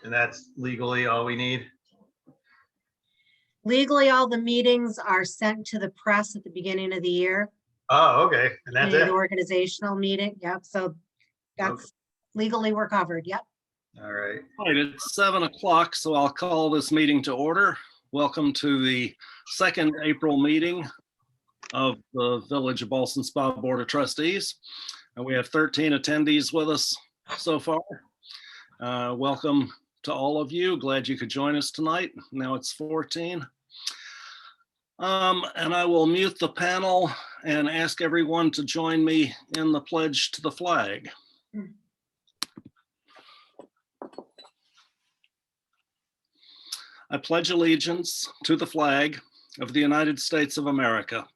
And that's legally all we need? Legally, all the meetings are sent to the press at the beginning of the year. Oh, okay. And that's The it? organizational meeting, yep, so that's legally we're covered, yep. All right. All right, it's 7 o'clock, so I'll call this meeting to order. Welcome to the second April meeting of the Village of Ballston Spa Board of Trustees. And we have 13 attendees with us so far. Welcome to all of you. Glad you could join us tonight. Now it's 14. And I will mute the panel and ask everyone to join me in the pledge to the flag. I pledge allegiance to the flag of the United States of America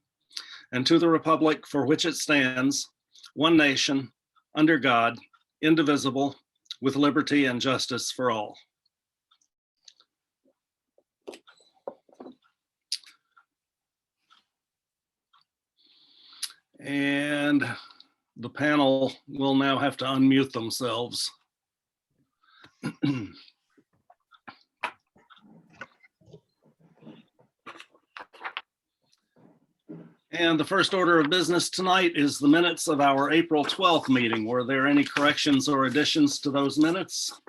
and to the republic for which it stands, one nation, under God, indivisible, with liberty and justice for all. And the panel will now have to unmute themselves. And the first order of business tonight is the minutes of our April 12th meeting. Were there any corrections or additions to those minutes?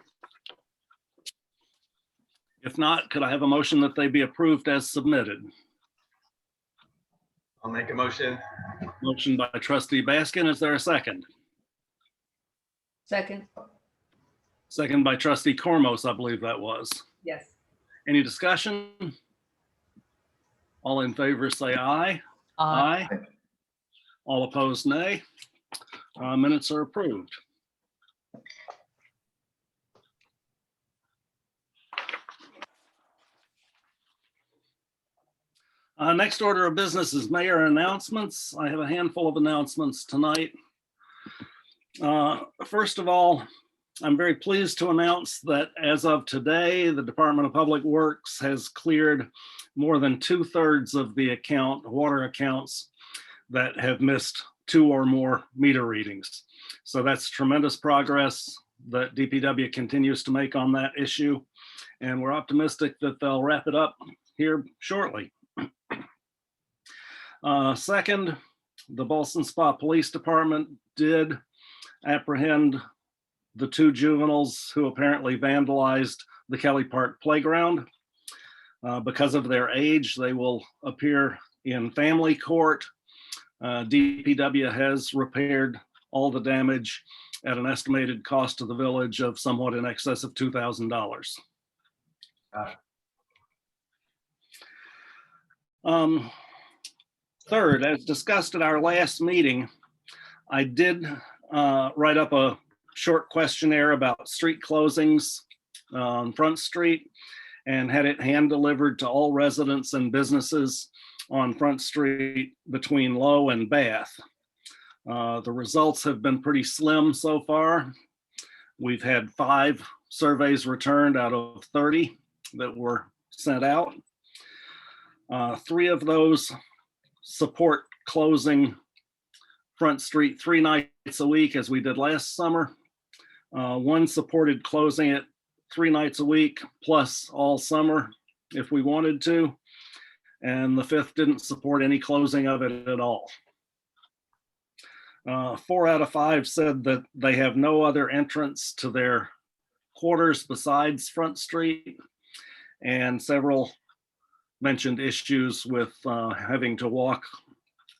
If not, could I have a motion that they be approved as submitted? I'll make a motion. Motion by Trustee Baskin. Is there a second? Second, Second by Trustee Cormos, I believe that was. yes. Any discussion? All in favor say aye. Aye. All opposed, nay. Minutes are approved. Next order of business is mayor announcements. I have a handful of announcements tonight. First of all, I'm very pleased to announce that as of today, the Department of Public Works has cleared more than 2/3 of the water accounts that have missed 2 or more meter readings. So that's tremendous progress that DPW continues to make on that issue. And we're optimistic that they'll wrap it up here shortly. Second, the Ballston Spa Police Department did apprehend the 2 juveniles who apparently vandalized the Kelly Park playground. Because of their age, they will appear in family court. DPW has repaired all the damage at an estimated cost to the village of somewhat in excess of $2,000. Third, as discussed at our last meeting, I did write up a short questionnaire about street closings on Front Street and had it hand delivered to all residents and businesses on Front Street between Low and Bath. The results have been pretty slim so far. We've had 5 surveys returned out of 30 that were sent out. 3 of those support closing Front Street 3 nights a week as we did last summer. 1 supported closing it 3 nights a week plus all summer if we wanted to. And the 5th didn't support any closing of it at all. 4 out of 5 said that they have no other entrance to their quarters besides Front Street. And several mentioned issues with having to walk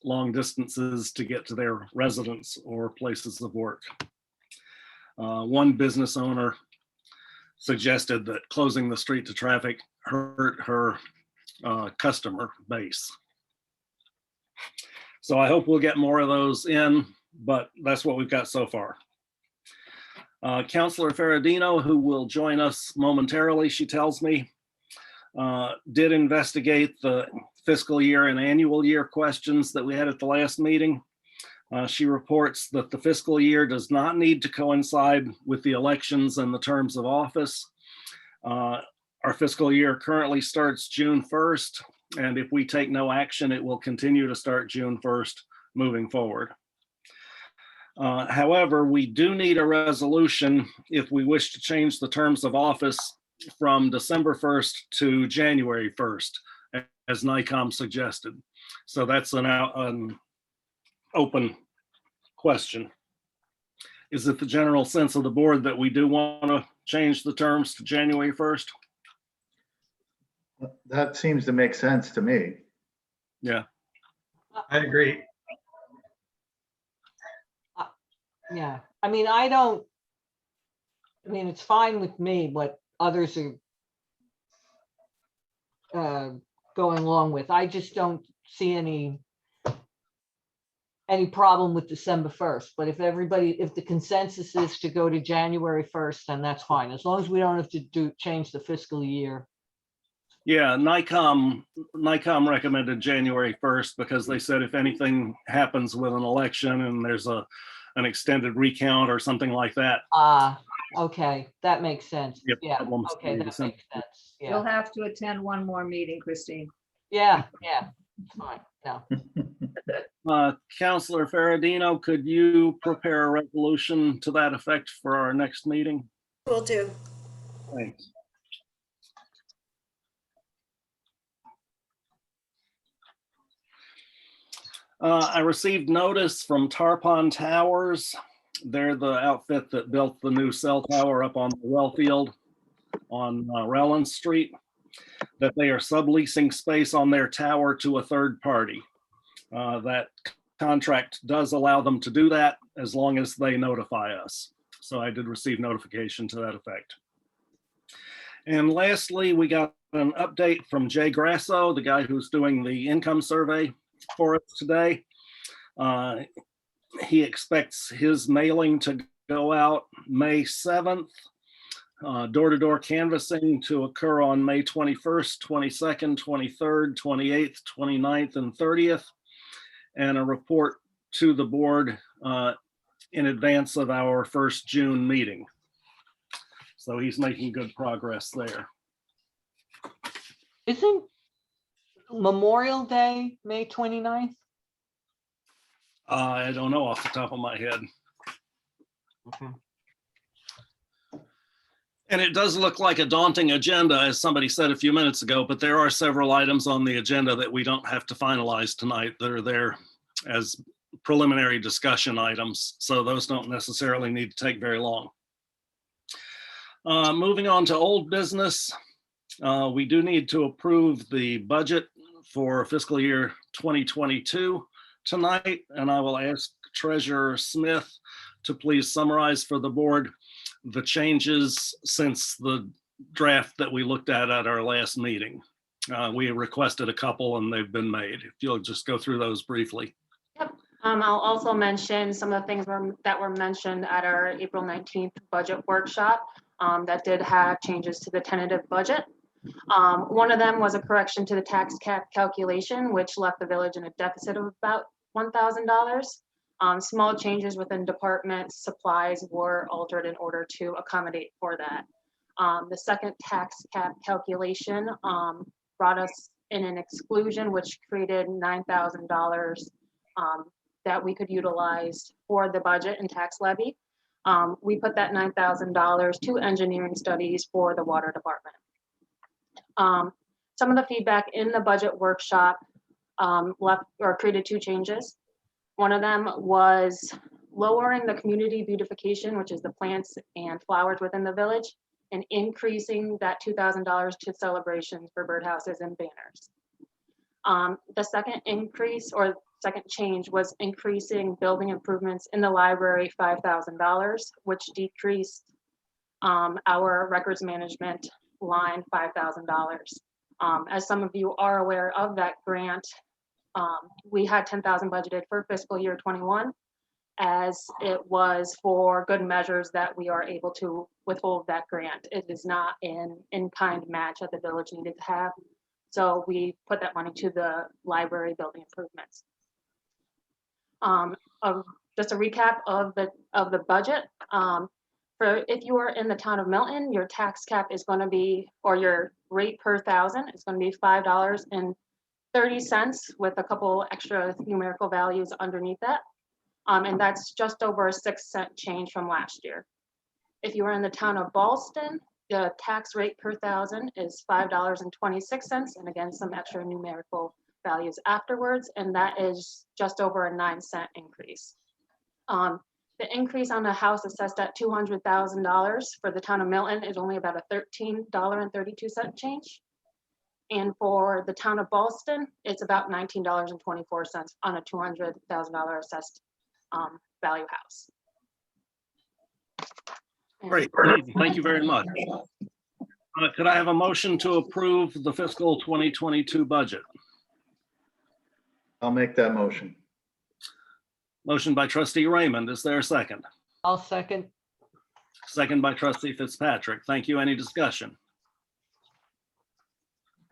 long distances to get to their residence or places of work. 1 business owner suggested that closing the street to traffic hurt her customer base. So I hope we'll get more of those in, but that's what we've got so far. Councilor Ferradino, who will join us momentarily, she tells me, did investigate the fiscal year and annual year questions that we had at the last meeting. She reports that the fiscal year does not need to coincide with the elections and the terms of office. Our fiscal year currently starts June 1st, and if we take no action, it will continue to start June 1st moving forward. However, we do need a resolution if we wish to change the terms of office from December 1st to January 1st, as NICOM suggested. So that's an open question. Is it the general sense of the board that we do want to change the terms to January 1st? That seems to make sense to me. Yeah. I agree. Yeah, I mean, it's fine with me what others are going along with. I just don't see any problem with December 1st. But if the consensus is to go to January 1st, then that's fine, as long as we don't have to change the fiscal year. Yeah, NICOM recommended January 1st because they said if anything happens with an election and there's an extended recount or something like that. Okay, that makes sense. Yep, Yeah, problems okay, with that December. makes sense. You'll Yeah, have to attend one more meeting, Christine. yeah, fine, no. Councilor Ferradino, could you prepare a resolution to that effect for our next meeting? Will do. Thanks. I received notice from Tarpon Towers. They're the outfit that built the new cell tower up on the well field on Rowland Street, that they are subleasing space on their tower to a third party. That contract does allow them to do that as long as they notify us. So I did receive notification to that effect. And lastly, we got an update from Jay Grasso, the guy who's doing the income survey for us today. He expects his mailing to go out May 7th, door-to-door canvassing to occur on May 21st, 22nd, 23rd, 28th, 29th, and 30th, and a report to the board in advance of our first June meeting. So he's making good progress there. Isn't Memorial Day May 29th? I don't know off the top of my head. Okay. And it does look like a daunting agenda, as somebody said a few minutes ago, but there are several items on the agenda that we don't have to finalize tonight that are there as preliminary discussion items. So those don't necessarily need to take very long. Moving on to old business, we do need to approve the budget for fiscal year 2022 tonight, and I will ask Treasurer Smith to please summarize for the board the changes since the draft that we looked at our last meeting. We requested a couple and they've been made. If you'll just go through those briefly. Yep. I'll also mention some of the things that were mentioned at our April 19th budget workshop that did have changes to the tentative budget. One of them was a correction to the tax cap calculation, which left the village in a deficit of about $1,000. Small changes within departments, supplies were altered in order to accommodate for that. The second tax cap calculation brought us in an exclusion, which created $9,000 that we could utilize for the budget and tax levy. We put that $9,000 to engineering studies for the water department. Some of the feedback in the budget workshop created two changes. One of them was lowering the community beautification, which is the plants and flowers within the village, and increasing that $2,000 to celebrations for birdhouses and banners. The second increase or second change was increasing building improvements in the library $5,000, which decreased our records management line $5,000. As some of you are aware of that grant, we had $10,000 budgeted for fiscal year 21, as it was for good measures that we are able to withhold that grant. It is not an in-kind match that the village needed to have. So we put that money to the library building improvements. Just a recap of the budget. For if you are in the town of Milton, your tax cap is going to be, or your rate per thousand is going to be $5.30 with a couple extra numerical values underneath that. And that's just over a 6-cent change from last year. If you are in the town of Ballston, the tax rate per thousand is $5.26, and again, some extra numerical values afterwards, and that is just over a 9-cent increase. The increase on a house assessed at $200,000 for the town of Milton is only about a $13.32 change. And for the town of Ballston, it's about $19.24 on a $200,000 assessed value house. And Great, thank you very much. Could I have a motion to approve the fiscal 2022 budget? I'll make that motion. Motion by trustee Raymond. Is there a second? I'll second. Second by trustee Fitzpatrick. Thank you. Any discussion?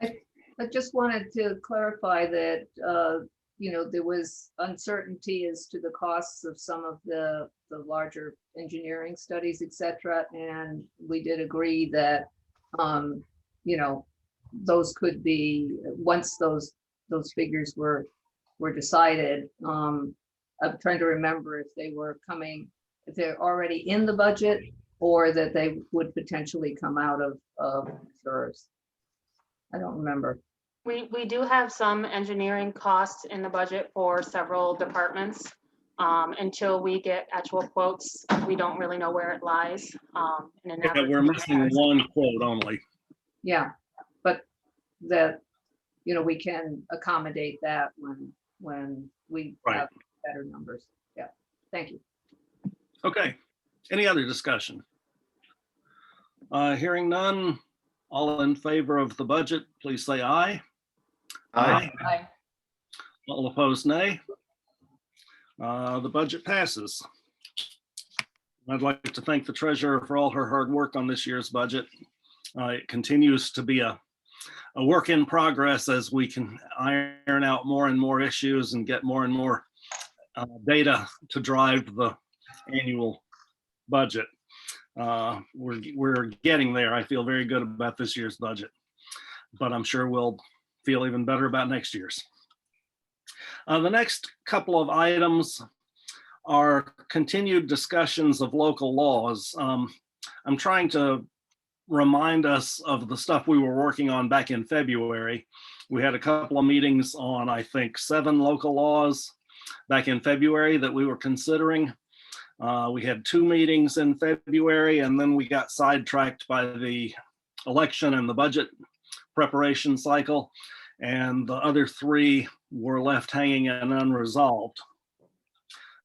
I just wanted to clarify that, there was uncertainty as to the costs of some of the larger engineering studies, et cetera. And we did agree that, those could be, once those figures were decided. I'm trying to remember if they were coming, if they're already in the budget or that they would potentially come out of reserves. I don't remember. we do have some engineering costs in the budget for several departments. Until we get actual quotes, we don't really know where it lies. In an Yeah, average we're missing one quote only. Yeah, but that, we can accommodate that when we Right. have better numbers. Yeah, thank you. Okay. Any other discussion? Hearing none, all in favor of the budget, please say aye. Aye. Aye. All opposed, nay. The budget passes. I'd like to thank the treasurer for all her hard work on this year's budget. It continues to be a work in progress as we can iron out more and more issues and get more and more data to drive the annual budget. We're getting there. I feel very good about this year's budget, but I'm sure we'll feel even better about next year's. The next couple of items are continued discussions of local laws. I'm trying to remind us of the stuff we were working on back in February. We had a couple of meetings on, I think, 7 local laws back in February that we were considering. We had 2 meetings in February, and then we got sidetracked by the election and the budget preparation cycle, and the other 3 were left hanging and unresolved.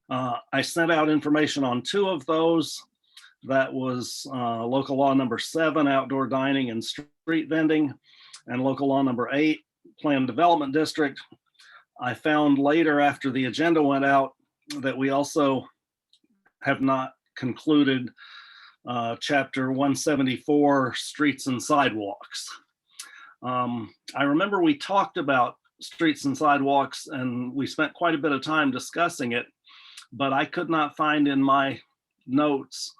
I sent out information on 2 of those. That was local law number 7, outdoor dining and street vending, and local law number 8, planned development district. I found later after the agenda went out that we also have not concluded chapter 174, streets and sidewalks. I remember we talked about streets and sidewalks and we spent quite a bit of time discussing it, but I could not find in my notes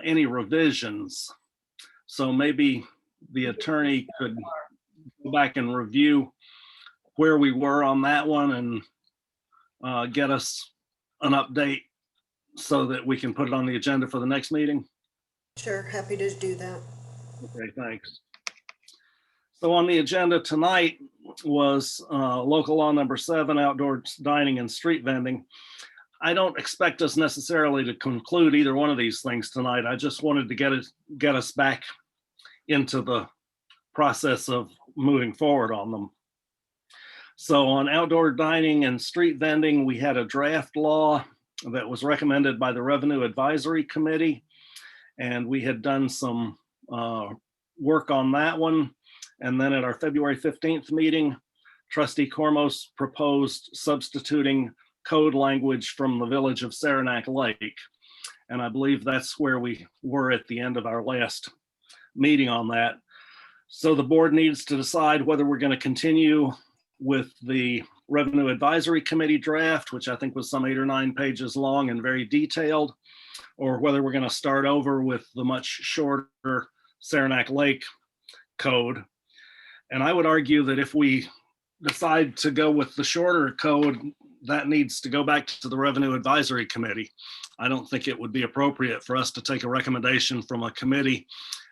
any revisions. So maybe the attorney could go back and review where we were on that one and get us an update so that we can put it on the agenda for the next meeting. Sure, happy to do that. Okay, thanks. So on the agenda tonight was local law number 7, outdoor dining and street vending. I don't expect us necessarily to conclude either one of these things tonight. I just wanted to get us back into the process of moving forward on them. So on outdoor dining and street vending, we had a draft law that was recommended by the Revenue Advisory Committee, and we had done some work on that one. And then at our February 15th meeting, Trustee Cormos proposed substituting code language from the village of Saranac Lake. And I believe that's where we were at the end of our last meeting on that. So the board needs to decide whether we're going to continue with the Revenue Advisory Committee draft, which I think was some 8 or 9 pages long and very detailed, or whether we're going to start over with the much shorter Saranac Lake code. And I would argue that if we decide to go with the shorter code, that needs to go back to the Revenue Advisory Committee. I don't think it would be appropriate for us to take a recommendation from a committee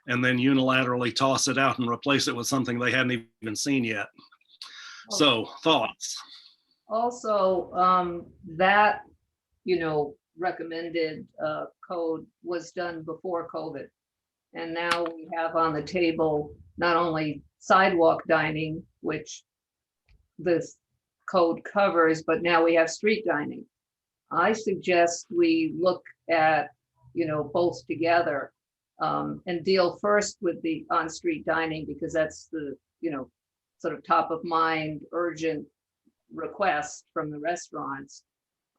and then unilaterally toss it out and replace it with something they hadn't even seen yet. So, thoughts? Also, that, recommended code was done before COVID. And now we have on the table not only sidewalk dining, which this code covers, but now we have street dining. I suggest we look at, both together and deal first with the on-street dining, because that's the, sort of top of mind, urgent request from the restaurants.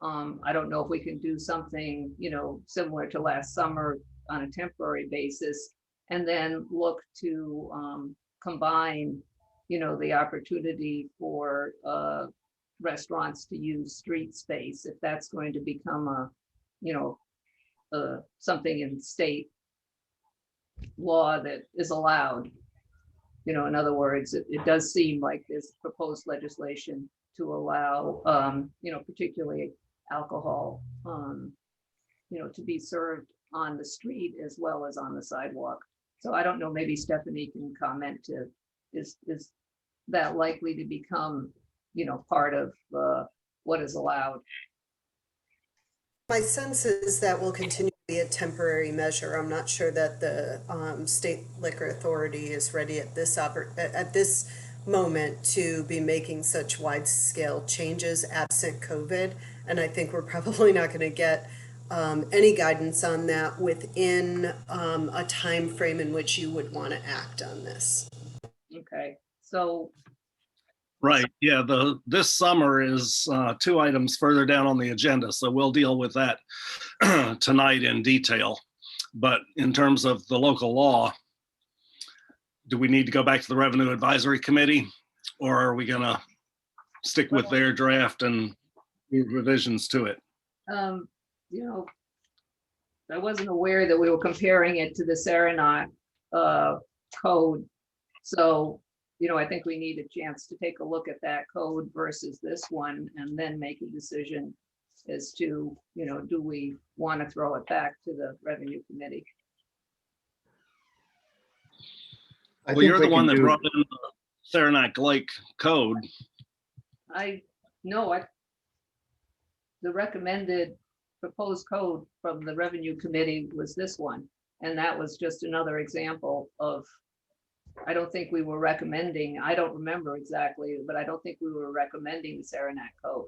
I don't know if we can do something, similar to last summer on a temporary basis, and then look to combine, the opportunity for restaurants to use street space, if that's going to become something in state law that is allowed. In other words, it does seem like there's proposed legislation to allow, particularly alcohol, to be served on the street as well as on the sidewalk. So I don't know, maybe Stephanie can comment to, is that likely to become, part of what is allowed? My sense is that will continue to be a temporary measure. I'm not sure that the state liquor authority is ready at this moment to be making such wide scale changes absent COVID. And I think we're probably not going to get any guidance on that within a time frame in which you would want to act on this. Okay, so Right, yeah, this summer is 2 items further down on the agenda, so we'll deal with that tonight in detail. But in terms of the local law, do we need to go back to the Revenue Advisory Committee, or are we gonna stick with their draft and do revisions to it? I wasn't aware that we were comparing it to the Saranac code. So, I think we need a chance to take a look at that code versus this one, and then make a decision as to, do we want to throw it back to the Revenue Committee? Well, you're the one that brought in the Saranac Lake code. The recommended proposed code from the Revenue Committee was this one. And that was just another example of, I don't think we were recommending, I don't remember exactly, but I don't think we were recommending the Saranac code.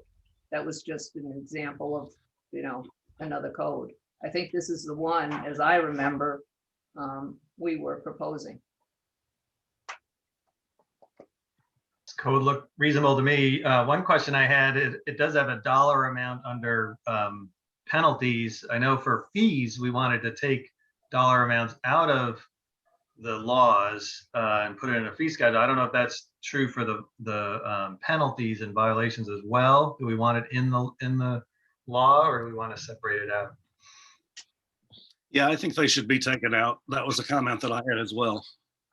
That was just an example of, another code. I think this is the one, as I remember, we were proposing. This code looked reasonable to me. One question I had, it does have a dollar amount under penalties. I know for fees, we wanted to take dollar amounts out of the laws and put it in a fee schedule. I don't know if that's true for the penalties and violations as well. Do we want it in the law, or do we want to separate it out? Yeah, I think they should be taken out. That was a comment that I had as well.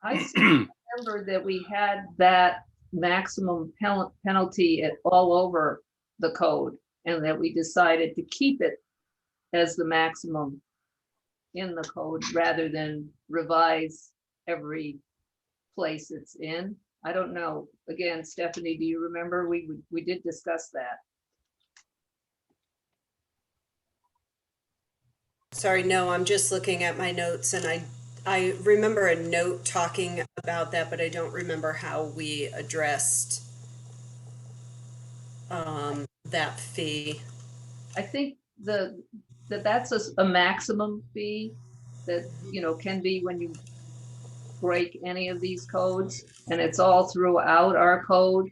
I still remember that we had that maximum penalty all over the code, and that we decided to keep it as the maximum in the code rather than revise every place it's in. I don't know. Again, Stephanie, do you remember? We did discuss that. Sorry, no, I'm just looking at my notes, and I remember a note talking about that, but I don't remember how we addressed that fee. I think that's a maximum fee that, can be when you break any of these codes, and it's all throughout our code.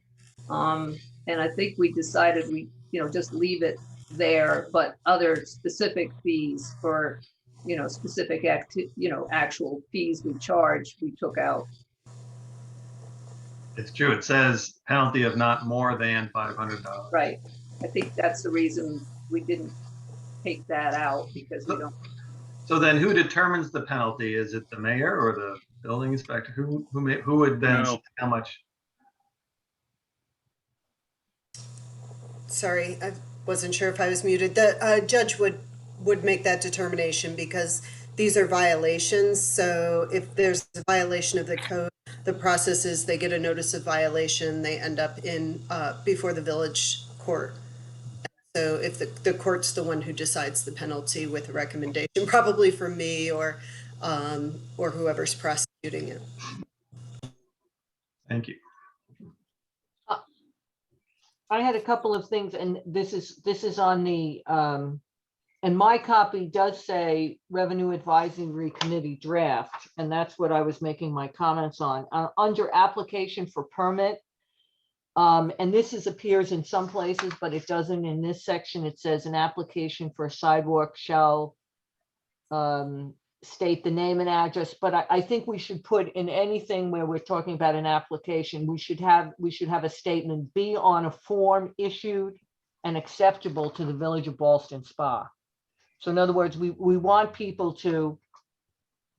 And I think we decided we, just leave it there, but other specific fees for, specific actual fees we charge, we took out. It's true. It says penalty of not more than $500. Right. I think that's the reason we didn't take that out, because we don't. So then who determines the penalty? Is it the mayor or the building inspector? Who would then No. say how much? sorry, I wasn't sure if I was muted. The judge would make that determination because these are violations. So if there's a violation of the code, the process is they get a notice of violation, they end up in before the village court. So if the court's the one who decides the penalty with a recommendation, probably from me or whoever's prosecuting it. Thank you. I had a couple of things, and this is on the, and my copy does say Revenue Advisory Committee draft, and that's what I was making my comments on. Under application for permit, and this appears in some places, but it doesn't in this section. It says an application for a sidewalk shall state the name and address, but I think we should put in anything where we're talking about an application, we should have a statement be on a form issued and acceptable to the Village of Ballston Spa. So in other words, we want people to,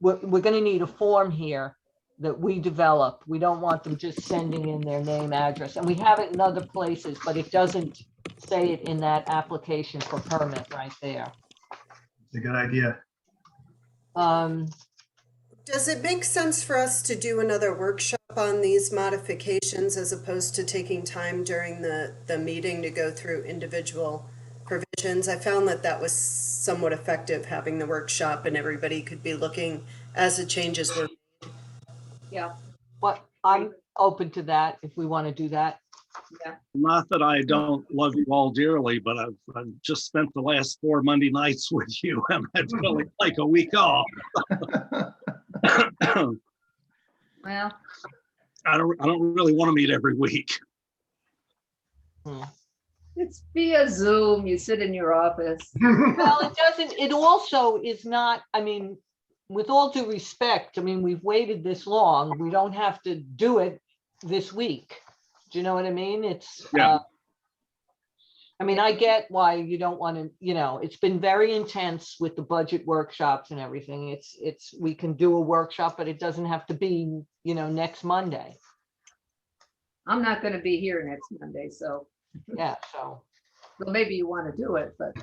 we're going to need a form here that we develop. We don't want them just sending in their name, address, and we have it in other places, but it doesn't say it in that application for permit right there. It's a good idea. Does it make sense for us to do another workshop on these modifications as opposed to taking time during the meeting to go through individual provisions? I found that was somewhat effective, having the workshop and everybody could be looking as the changes were. Yeah, But I'm open to that if we want to do that. yeah. Not that I don't love you all dearly, but I've just spent the last 4 Monday nights with you, and I'd really like a week off. Well, I don't really want to meet every week. it's via Zoom. You sit in your office. Well, it also is not, I mean, with all due respect, I mean, we've waited this long. We don't have to do it this week. Do you know what I mean? It's, Yeah. I mean, I get why you don't want to, it's been very intense with the budget workshops and everything. We can do a workshop, but it doesn't have to be, next Monday. I'm not going to be here next Monday, so Yeah, so, well, maybe you want to do it, but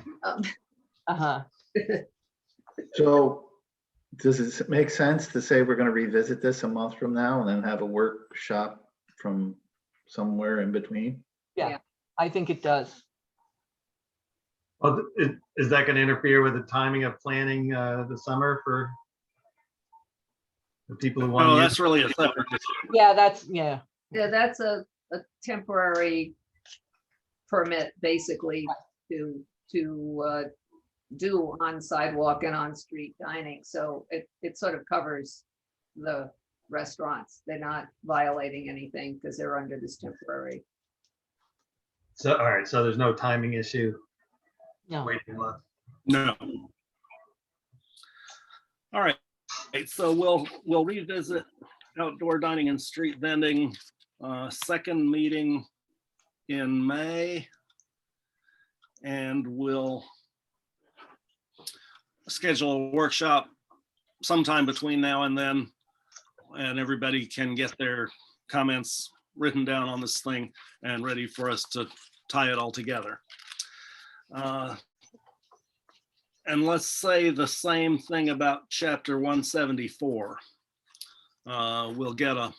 So does it make sense to say we're going to revisit this a month from now and then have a workshop from somewhere in between? I think it does. Well, is that going to interfere with the timing of planning the summer for the people who want No, to use? that's really a separate issue. Yeah. yeah, that's a temporary permit basically to do on sidewalk and on street dining. So it sort of covers the restaurants. They're not violating anything because they're under this temporary. So, all right, so there's no timing issue. No. Waiting a month. No. All right, so we'll revisit outdoor dining and street vending, second meeting in May. And we'll schedule a workshop sometime between now and then, and everybody can get their comments written down on this thing and ready for us to tie it all together. And let's say the same thing about chapter 174. We'll get a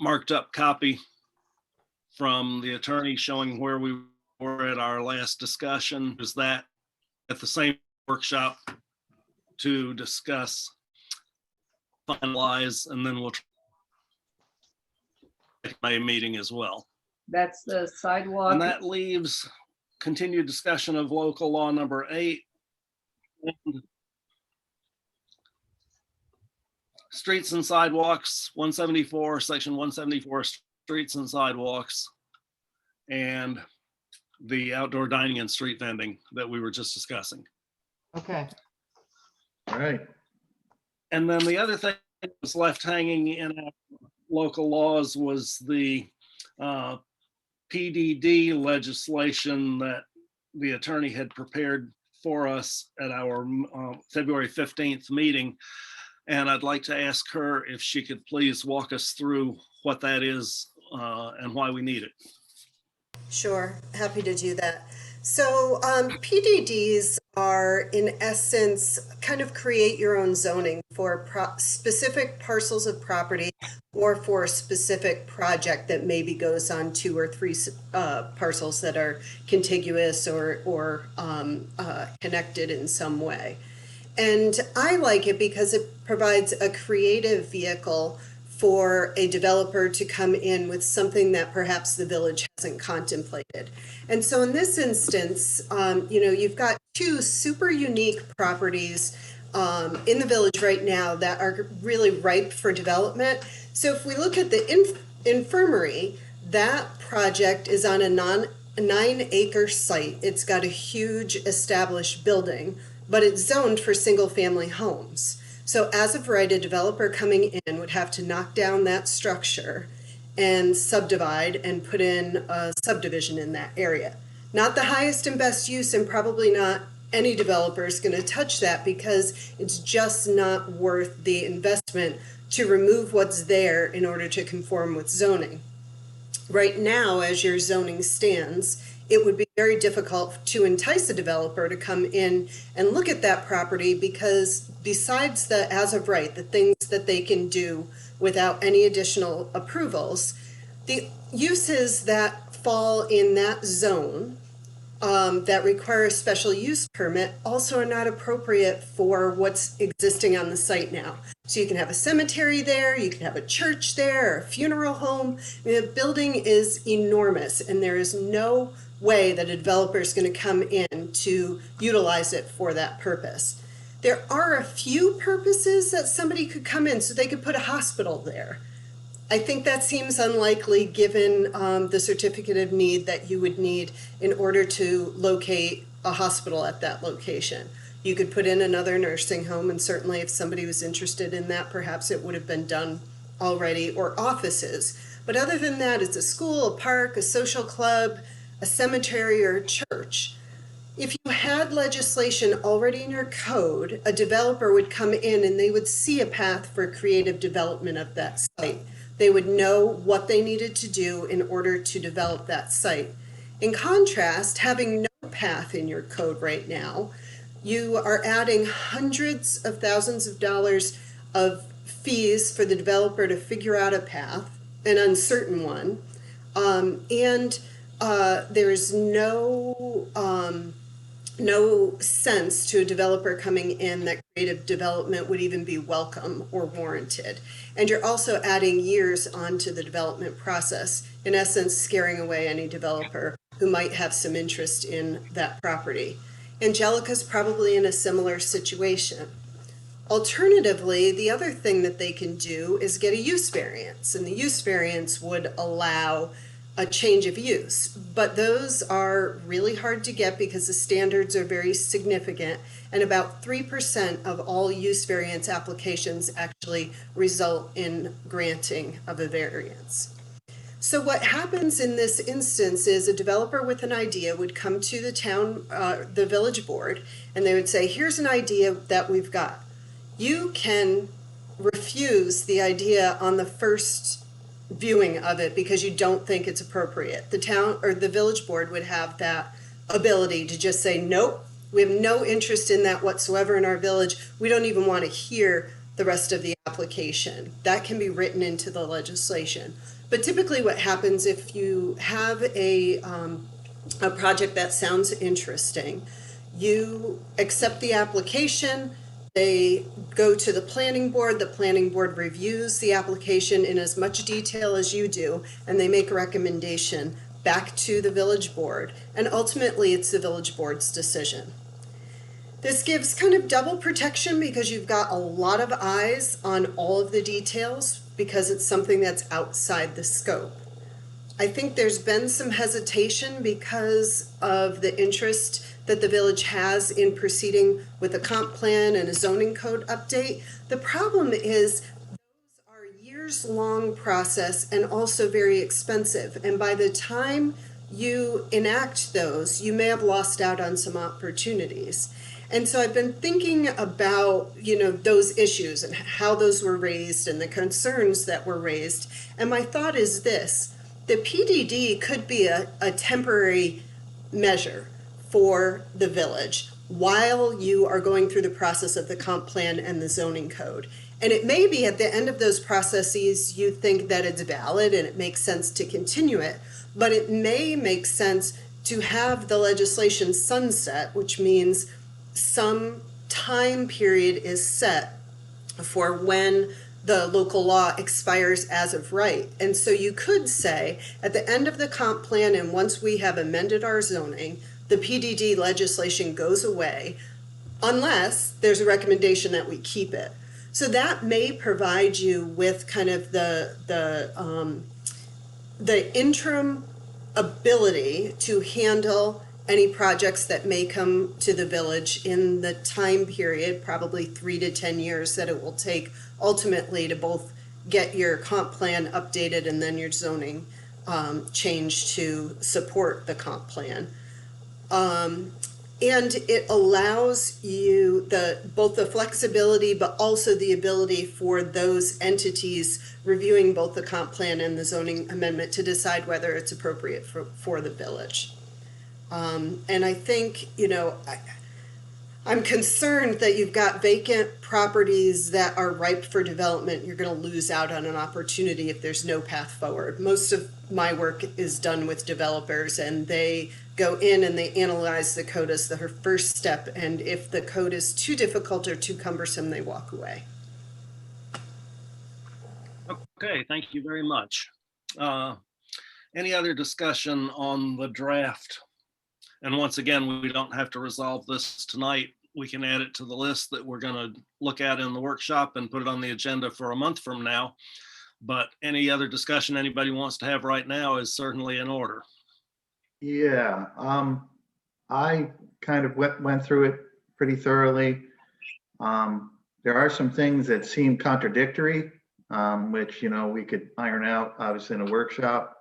marked up copy from the attorney showing where we were at our last discussion. Is that at the same workshop to discuss, finalize, and then we'll try my meeting as well. That's the sidewalk. And that leaves continued discussion of local law number 8. Streets and sidewalks, 174, section 174, streets and sidewalks, and the outdoor dining and street vending that we were just discussing. Okay. All right. And then the other thing that was left hanging in our local laws was the PDD legislation that the attorney had prepared for us at our February 15th meeting. And I'd like to ask her if she could please walk us through what that is and why we need it. Sure, happy to do that. So PDDs are, in essence, kind of create your own zoning for specific parcels of property or for a specific project that maybe goes on 2 or 3 parcels that are contiguous or connected in some way. And I like it because it provides a creative vehicle for a developer to come in with something that perhaps the village hasn't contemplated. And so in this instance, you've got 2 super unique properties in the village right now that are really ripe for development. So if we look at the infirmary, that project is on a 9-acre site. It's got a huge established building, but it's zoned for single-family homes. So as of right, a developer coming in would have to knock down that structure and subdivide and put in a subdivision in that area. Not the highest and best use, and probably not any developer is going to touch that because it's just not worth the investment to remove what's there in order to conform with zoning. Right now, as your zoning stands, it would be very difficult to entice a developer to come in and look at that property because besides the as of right, the things that they can do without any additional approvals, the uses that fall in that zone that require a special use permit also are not appropriate for what's existing on the site now. So you can have a cemetery there, you can have a church there, a funeral home. I mean, the building is enormous and there is no way that a developer is going to come in to utilize it for that purpose. There are a few purposes that somebody could come in, so they could put a hospital there. I think that seems unlikely given the certificate of need that you would need in order to locate a hospital at that location. You could put in another nursing home, and certainly if somebody was interested in that, perhaps it would have been done already, or offices. But other than that, it's a school, a park, a social club, a cemetery, or a church. If you had legislation already in your code, a developer would come in and they would see a path for creative development of that site. They would know what they needed to do in order to develop that site. In contrast, having no path in your code right now, you are adding hundreds of thousands of dollars of fees for the developer to figure out a path, an uncertain one, and there's no sense to a developer coming in that creative development would even be welcome or warranted. And you're also adding years onto the development process, in essence, scaring away any developer who might have some interest in that property. Angelica's probably in a similar situation. Alternatively, the other thing that they can do is get a use variance, and the use variance would allow a change of use, but those are really hard to get because the standards are very significant, and about 3% of all use variance applications actually result in granting of a variance. So what happens in this instance is a developer with an idea would come to the village board, and they would say, here's an idea that we've got. You can refuse the idea on the first viewing of it because you don't think it's appropriate. The town or the village board would have that ability to just say, nope, we have no interest in that whatsoever in our village. We don't even want to hear the rest of the application. That can be written into the legislation. But typically what happens if you have a project that sounds interesting, you accept the application. They go to the planning board reviews the application in as much detail as you do, and they make a recommendation back to the village board, and ultimately it's the village board's decision. This gives kind of double protection because you've got a lot of eyes on all of the details because it's something that's outside the scope. I think there's been some hesitation because of the interest that the village has in proceeding with a comp plan and a zoning code update. The problem is those are years-long process and also very expensive. And by the time you enact those, you may have lost out on some opportunities. And so I've been thinking about, those issues and how those were raised and the concerns that were raised. And my thought is this: the PDD could be a temporary measure for the village while you are going through the process of the comp plan and the zoning code. And it may be at the end of those processes, you think that it's valid and it makes sense to continue it, but it may make sense to have the legislation sunset, which means some time period is set for when the local law expires as of right. And so you could say at the end of the comp plan, and once we have amended our zoning, the PDD legislation goes away unless there's a recommendation that we keep it. So that may provide you with kind of the interim ability to handle any projects that may come to the village in the time period, probably 3 to 10 years, that it will take ultimately to both get your comp plan updated and then your zoning changed to support the comp plan. And it allows you both the flexibility, but also the ability for those entities reviewing both the comp plan and the zoning amendment to decide whether it's appropriate for the village. And I think, I'm concerned that you've got vacant properties that are ripe for development. You're going to lose out on an opportunity if there's no path forward. Most of my work is done with developers, and they go in and they analyze the code as the first step. And if the code is too difficult or too cumbersome, they walk away. Okay, thank you very much. Any other discussion on the draft? And once again, we don't have to resolve this tonight. We can add it to the list that we're going to look at in the workshop and put it on the agenda for a month from now. But any other discussion anybody wants to have right now is certainly in order. Yeah, I kind of went through it pretty thoroughly. There are some things that seem contradictory, which, we could iron out obviously in a workshop.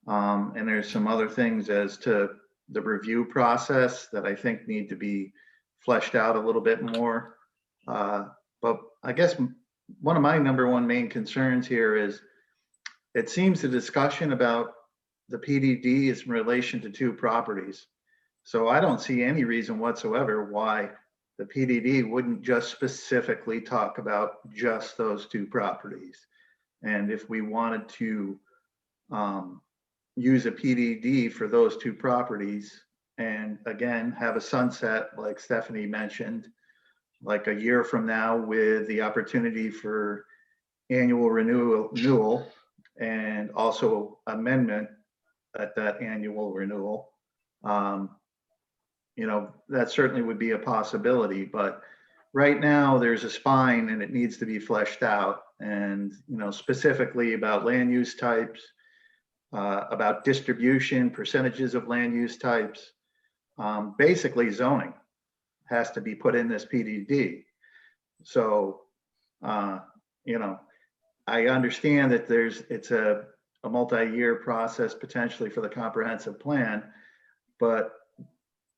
And there's some other things as to the review process that I think need to be fleshed out a little bit more. But I guess one of my number one main concerns here is it seems the discussion about the PDD is in relation to 2 properties. So I don't see any reason whatsoever why the PDD wouldn't just specifically talk about just those 2 properties. And if we wanted to use a PDD for those 2 properties, and again, have a sunset, like Stephanie mentioned, like a year from now with the opportunity for annual renewal and also amendment at that annual renewal. That certainly would be a possibility, but right now there's a spine and it needs to be fleshed out. And, specifically about land use types, about distribution, percentages of land use types, basically zoning has to be put in this PDD. So, I understand that it's a multi-year process potentially for the comprehensive plan, but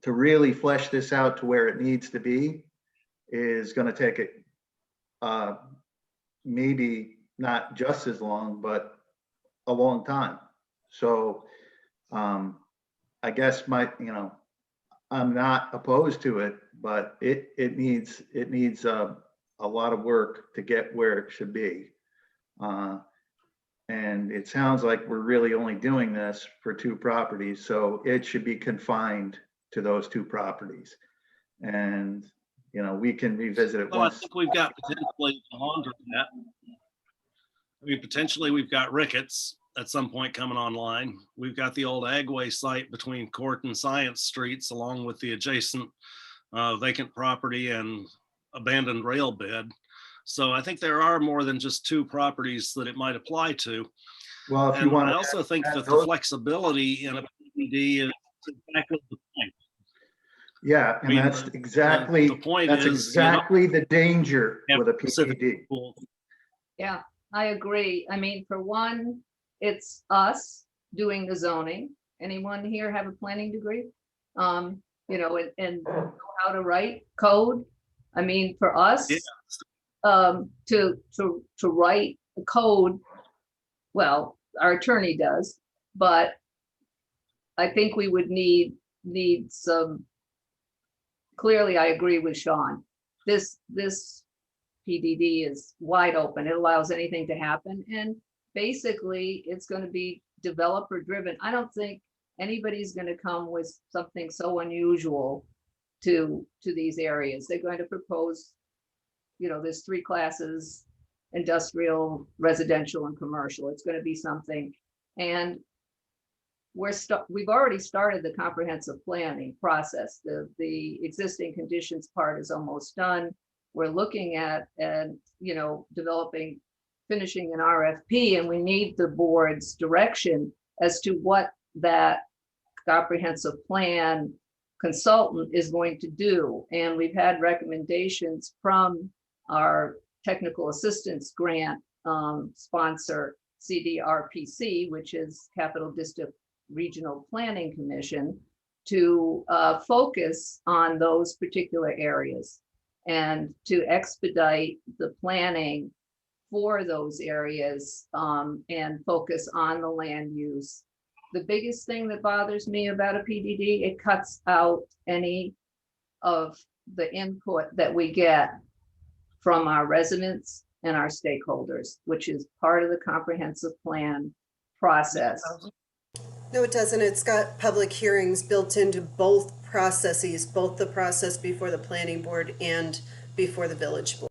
to really flesh this out to where it needs to be is going to take it maybe not just as long, but a long time. So I guess I'm not opposed to it, but it needs a lot of work to get where it should be. And it sounds like we're really only doing this for 2 properties, so it should be confined to those 2 properties. And, we can revisit it Well, I once. think we've got potentially beyond that. Potentially we've got Ricketts at some point coming online. We've got the old Agway site between Court and Science Streets, along with the adjacent vacant property and abandoned rail bed. So I think there are more than just 2 properties that it might apply to. Well, if you And want I to also think add that the those- flexibility in a PDD is exactly the point. Yeah, and that's exactly the point that's is, exactly the danger have with a specific PDD. rules. Yeah, I agree. I mean, for one, it's us doing the zoning. Anyone here have a planning degree? And know how to write code. I mean, for us, to write the code, well, our attorney does, but I think we would need some, clearly, I agree with Sean. This PDD is wide open. It allows anything to happen. And basically, it's going to be developer driven. I don't think anybody's going to come with something so unusual to these areas. They're going to propose, there's 3 classes: industrial, residential, and commercial. It's going to be something. And we've already started the comprehensive planning process. The existing conditions part is almost done. We're looking at developing, finishing an RFP, and we need the board's direction as to what that comprehensive plan consultant is going to do. And we've had recommendations from our technical assistance grant sponsor, CDRPC, which is Capital District Regional Planning Commission, to focus on those particular areas and to expedite the planning for those areas and focus on the land use. The biggest thing that bothers me about a PDD, it cuts out any of the input that we get from our residents and our stakeholders, which is part of the comprehensive plan process. No, it doesn't. It's got public hearings built into both processes, both the process before the planning board and before the village board.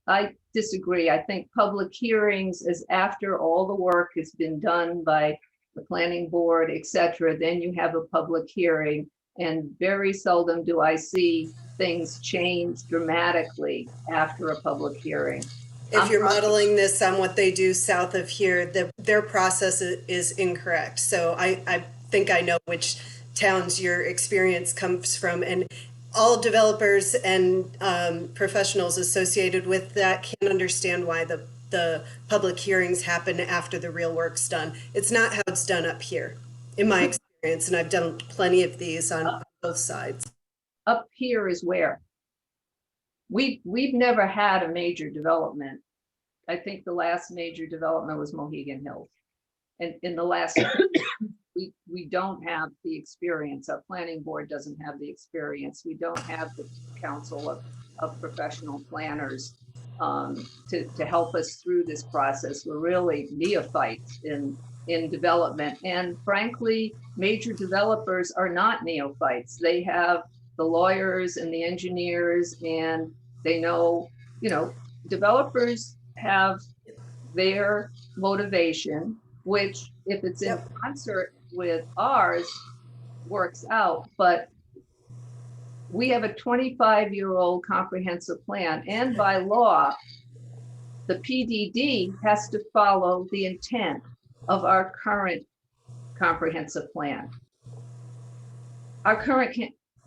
I disagree. I think public hearings is after all the work has been done by the planning board, etc. Then you have a public hearing, and very seldom do I see things change dramatically after a public hearing. If you're modeling this on what they do south of here, their process is incorrect. So I think I know which towns your experience comes from, and all developers and professionals associated with that can't understand why the public hearings happen after the real work's done. It's not how it's done up here, in my experience, and I've done plenty of these on both sides. Up here is where we've never had a major development. I think the last major development was Mohegan Hills. And in the last, we don't have the experience. Our planning board doesn't have the experience. We don't have the council of professional planners to help us through this process. We're really neophytes in development. And frankly, major developers are not neophytes. They have the lawyers and the engineers, and they know, developers have their motivation, which if it's in concert with ours, works out. But we have a 25-year-old comprehensive plan, and by law, the PDD has to follow the intent of our current comprehensive plan. Our current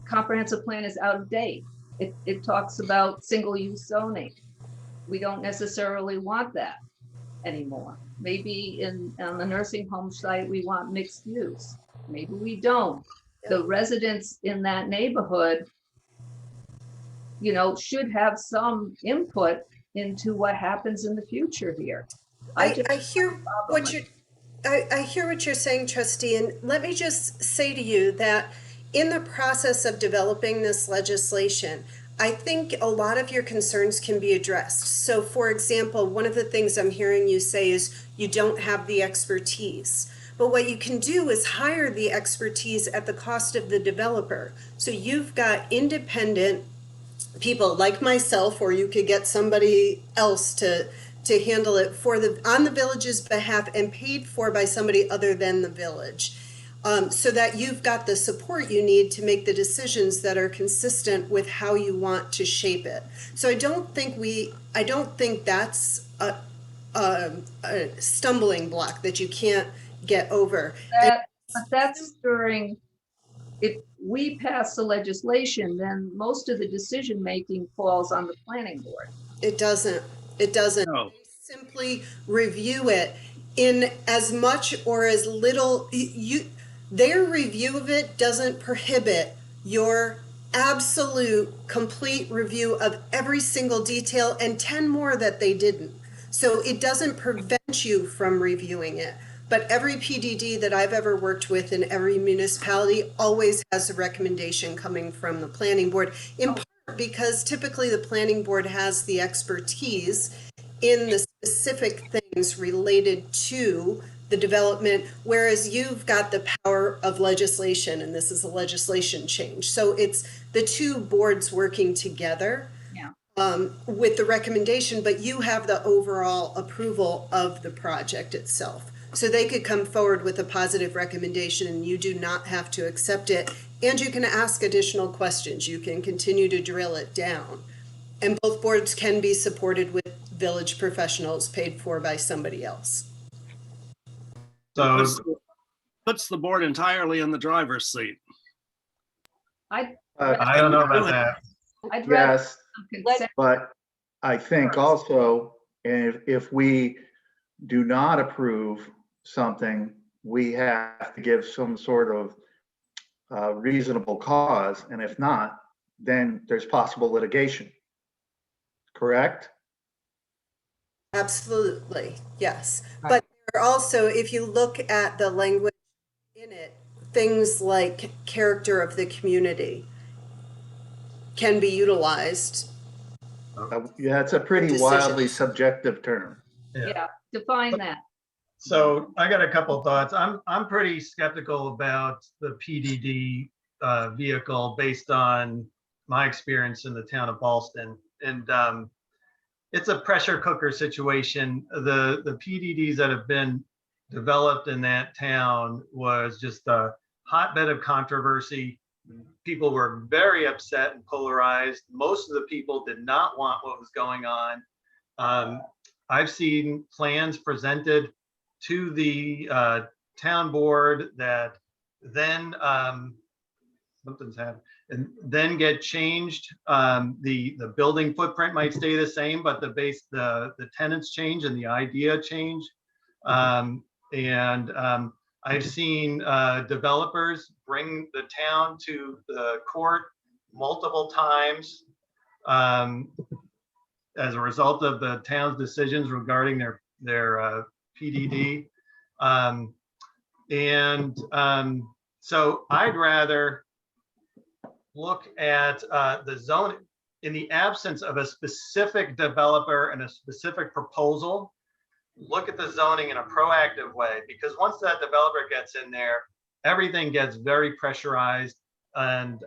comprehensive plan is out of date. It talks about single-use zoning. We don't necessarily want that anymore. Maybe on the nursing home site, we want mixed use. Maybe we don't. The residents in that neighborhood, should have some input into what happens in the future here. I hear what you're saying, trustee, and let me just say to you that in the process of developing this legislation, I think a lot of your concerns can be addressed. So for example, one of the things I'm hearing you say is you don't have the expertise. But what you can do is hire the expertise at the cost of the developer. So you've got independent people like myself, or you could get somebody else to handle it on the village's behalf and paid for by somebody other than the village. So that you've got the support you need to make the decisions that are consistent with how you want to shape it. So I don't think that's a stumbling block that you can't get over. But that's if we pass the legislation, then most of the decision making falls on the planning board. It doesn't. No. They simply review it in as much or as little. Their review of it doesn't prohibit your absolute complete review of every single detail and 10 more that they didn't. So it doesn't prevent you from reviewing it. but every PDD that I've ever worked with in every municipality always has a recommendation coming from the planning board, in part because typically the planning board has the expertise in the specific things related to the development, whereas you've got the power of legislation, and this is a legislation change. So it's the two boards working together. Yeah. With the recommendation, but you have the overall approval of the project itself. So they could come forward with a positive recommendation and you do not have to accept it. And you can ask additional questions. You can continue to drill it down. And both boards can be supported with village professionals paid for by somebody else. So Puts the board entirely in the driver's seat. I'd I don't know about that. rather Yes, some consent. but I think also, if we do not approve something, we have to give some sort of reasonable cause, and if not, then there's possible litigation. Correct? Absolutely, yes. Right. But there are also, if you look at the language in it, things like character of the community can be utilized. Yeah, it's a pretty Decisions. wildly subjective term. Yeah, define that. So I got a couple of thoughts. I'm pretty skeptical about the PDD vehicle based on my experience in the town of Ballston. And it's a pressure cooker situation. The PDDs that have been developed in that town was just a hotbed of controversy. People were very upset and polarized. Most of the people did not want what was going on. I've seen plans presented to the town board that then something's happened, and then get changed. The building footprint might stay the same, but the tenants change and the idea change. I've seen developers bring the town to the court multiple times as a result of the town's decisions regarding their PDD. So I'd rather look at the zoning in the absence of a specific developer and a specific proposal. Look at the zoning in a proactive way, because once that developer gets in there, everything gets very pressurized and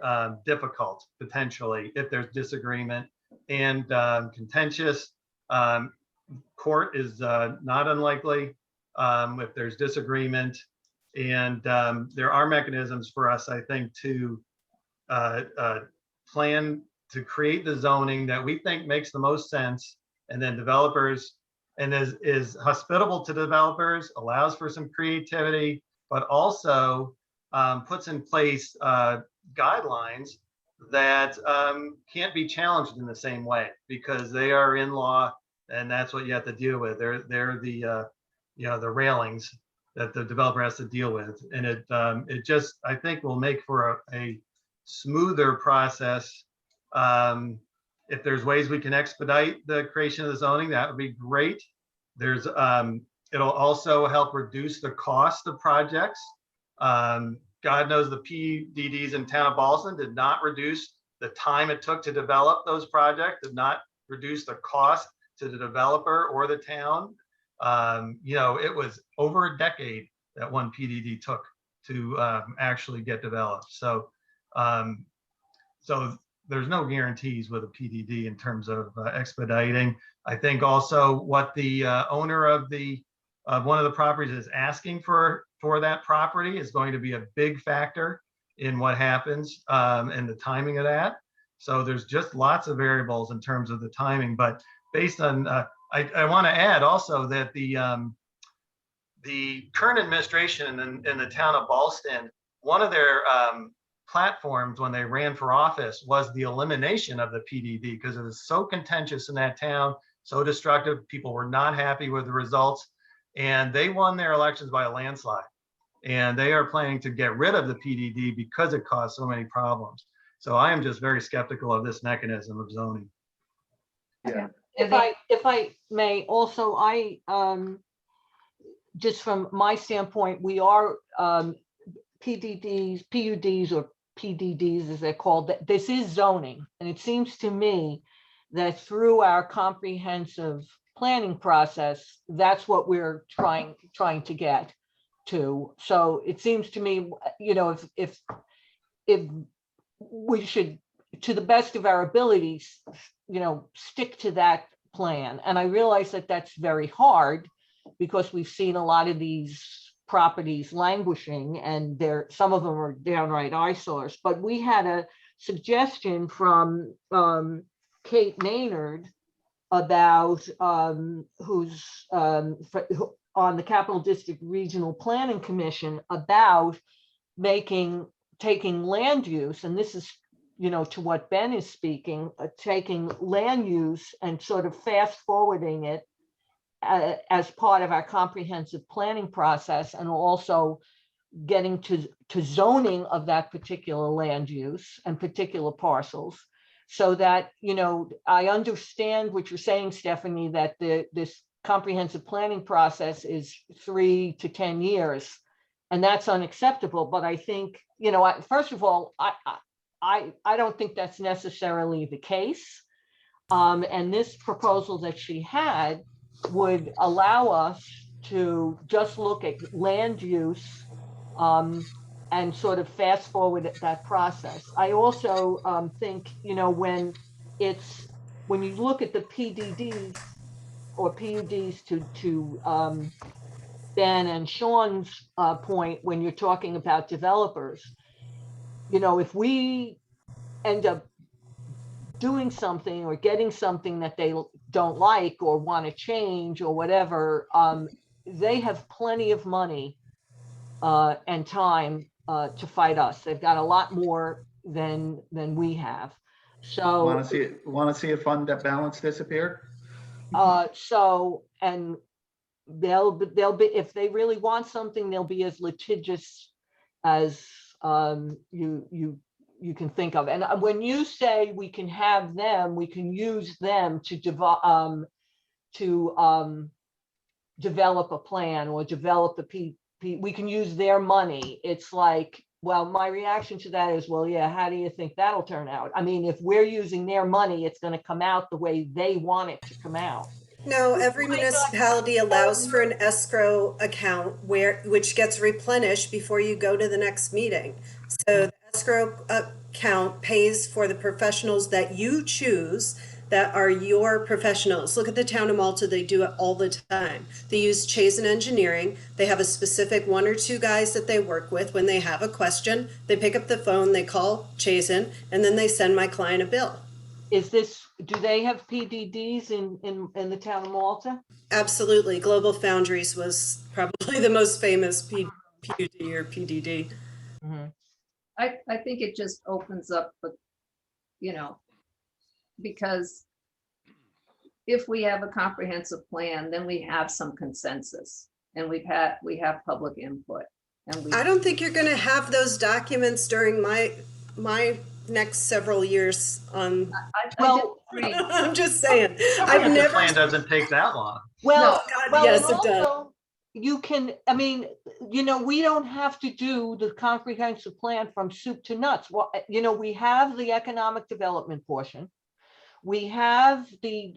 difficult potentially if there's disagreement and contentious. Court is not unlikely if there's disagreement, and there are mechanisms for us, I think, to plan to create the zoning that we think makes the most sense, and then developers, and is hospitable to developers, allows for some creativity, but also puts in place guidelines that can't be challenged in the same way because they are in law, and that's what you have to deal with. They're the the railings that the developer has to deal with, and it just, I think, will make for a smoother process. If there's ways we can expedite the creation of the zoning, that would be great. There's it'll also help reduce the cost of projects. God knows the PDDs in town of Ballston did not reduce the time it took to develop those projects, did not reduce the cost to the developer or the town. It was over a decade that one PDD took to actually get developed. So there's no guarantees with a PDD in terms of expediting. I think also what the owner of one of the properties is asking for that property is going to be a big factor in what happens and the timing of that. So there's just lots of variables in terms of the timing, but based on, I want to add also that the current administration in the town of Ballston, one of their platforms when they ran for office was the elimination of the PDD because it was so contentious in that town, so destructive. People were not happy with the results, and they won their elections by a landslide. And they are planning to get rid of the PDD because it caused so many problems. So I am just very skeptical of this mechanism of zoning. Yeah. If I may, also, I just from my standpoint, we are PUDs or PDDs as they're called. This is zoning. And it seems to me that through our comprehensive planning process, that's what we're trying to get to. So it seems to me, you know, if we should, to the best of our abilities, you know, stick to that plan. And I realize that that's very hard because we've seen a lot of these properties languishing and some of them are downright eyesores. But we had a suggestion from Kate Maynard about who's on the Capital District Regional Planning Commission about taking land use, and this is, you know, to what Ben is speaking, taking land use and sort of fast forwarding it as part of our comprehensive planning process, and also getting to zoning of that particular land use and particular parcels, so that, you know, I understand what you're saying, Stephanie, that this comprehensive planning process is 3 to 10 years, and that's unacceptable. But I think, you know, first of all, I don't think that's necessarily the case. And this proposal that she had would allow us to just look at land use and sort of fast forward that process. I also think, you know, when you look at the PDDs or PUDs to Ben and Sean's point, when you're talking about developers, you know, if we end up doing something or getting something that they don't like or want to change or whatever, they have plenty of money and time to fight us. They've got a lot more than we have. So Want to see a fund balance disappear? so, and they'll be, if they really want something, they'll be as litigious as you can think of. And when you say we can have them, we can use them to develop a plan or develop a we can use their money. It's like, well, my reaction to that is, well, yeah, how do you think that'll turn out? I mean, if we're using their money, it's going to come out the way they want it to come out. No, every municipality allows for an escrow account which gets replenished before you go to the next meeting. So the escrow account pays for the professionals that you choose that are your professionals. Look at the town of Malta, they do it all the time. They use Chazen Engineering. They have a specific 1 or 2 guys that they work with. When they have a question, they pick up the phone, they call Chazen, and then they send my client a bill. Do they have PDDs in the town of Malta? Absolutely. Global Foundries was probably the most famous PUD or PDD. Mm-hmm. I think it just opens up, but, you know, because if we have a comprehensive plan, then we have some consensus, and we have public input. And I don't think you're going to have those documents during my next several years on. I'm just saying. I've never. Plan doesn't take that long. Well, God, well, yes, and it does. also, you can, I mean, you know, we don't have to do the comprehensive plan from soup to nuts. Well, you know, we have the economic development portion. We're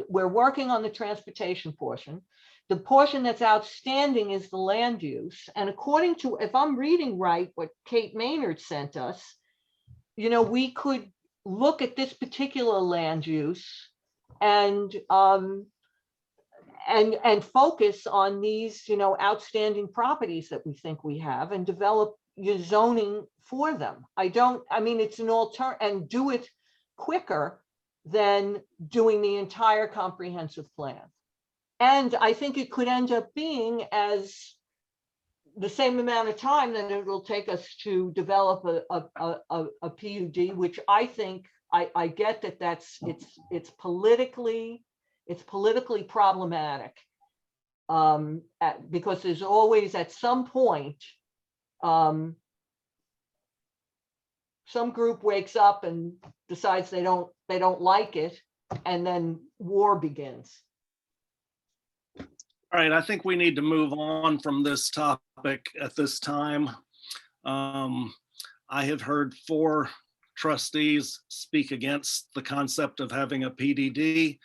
working on the transportation portion. The portion that's outstanding is the land use. And according to, if I'm reading right, what Kate Maynard sent us, you know, we could look at this particular land use and focus on these, you know, outstanding properties that we think we have and develop your zoning for them. I mean, it's an alternative, and do it quicker than doing the entire comprehensive plan. And I think it could end up being as the same amount of time that it'll take us to develop a PUD, which I think I get that it's politically problematic, because there's always at some point some group wakes up and decides they don't like it, and then war begins. All right, I think we need to move on from this topic at this time. I have heard 4 trustees speak against the concept of having a PDD,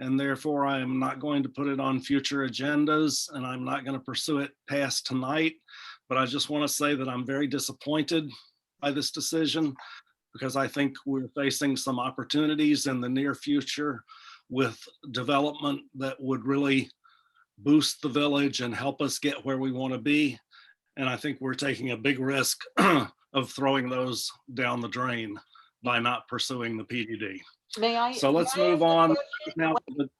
and therefore I am not going to put it on future agendas, and I'm not going to pursue it past tonight. But I just want to say that I'm very disappointed by this decision, because I think we're facing some opportunities in the near future with development that would really boost the village and help us get where we want to be. And I think we're taking a big risk of throwing those down the drain by not pursuing the PDD. May I? So let's may I move ask a on question? now.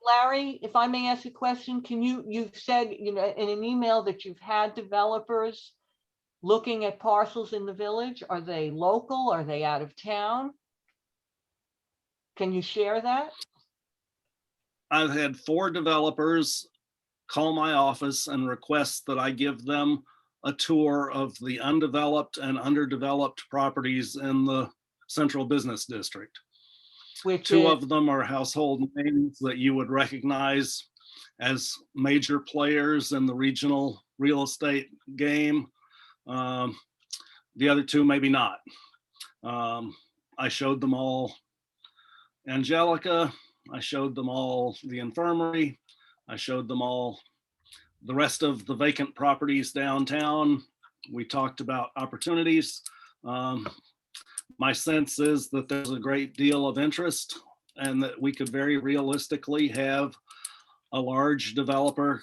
Larry, if I may ask a question, you've said, in an email that you've had developers looking at parcels in the village. Are they local? Are they out of town? Can you share that? I've had 4 developers call my office and request that I give them a tour of the undeveloped and underdeveloped properties in the central business district. Which 2 is, of them are household names that you would recognize as major players in the regional real estate game. The other 2, maybe not. I showed them all Angelica. I showed them all the infirmary. I showed them all the rest of the vacant properties downtown. We talked about opportunities. My sense is that there's a great deal of interest and that we could very realistically have a large developer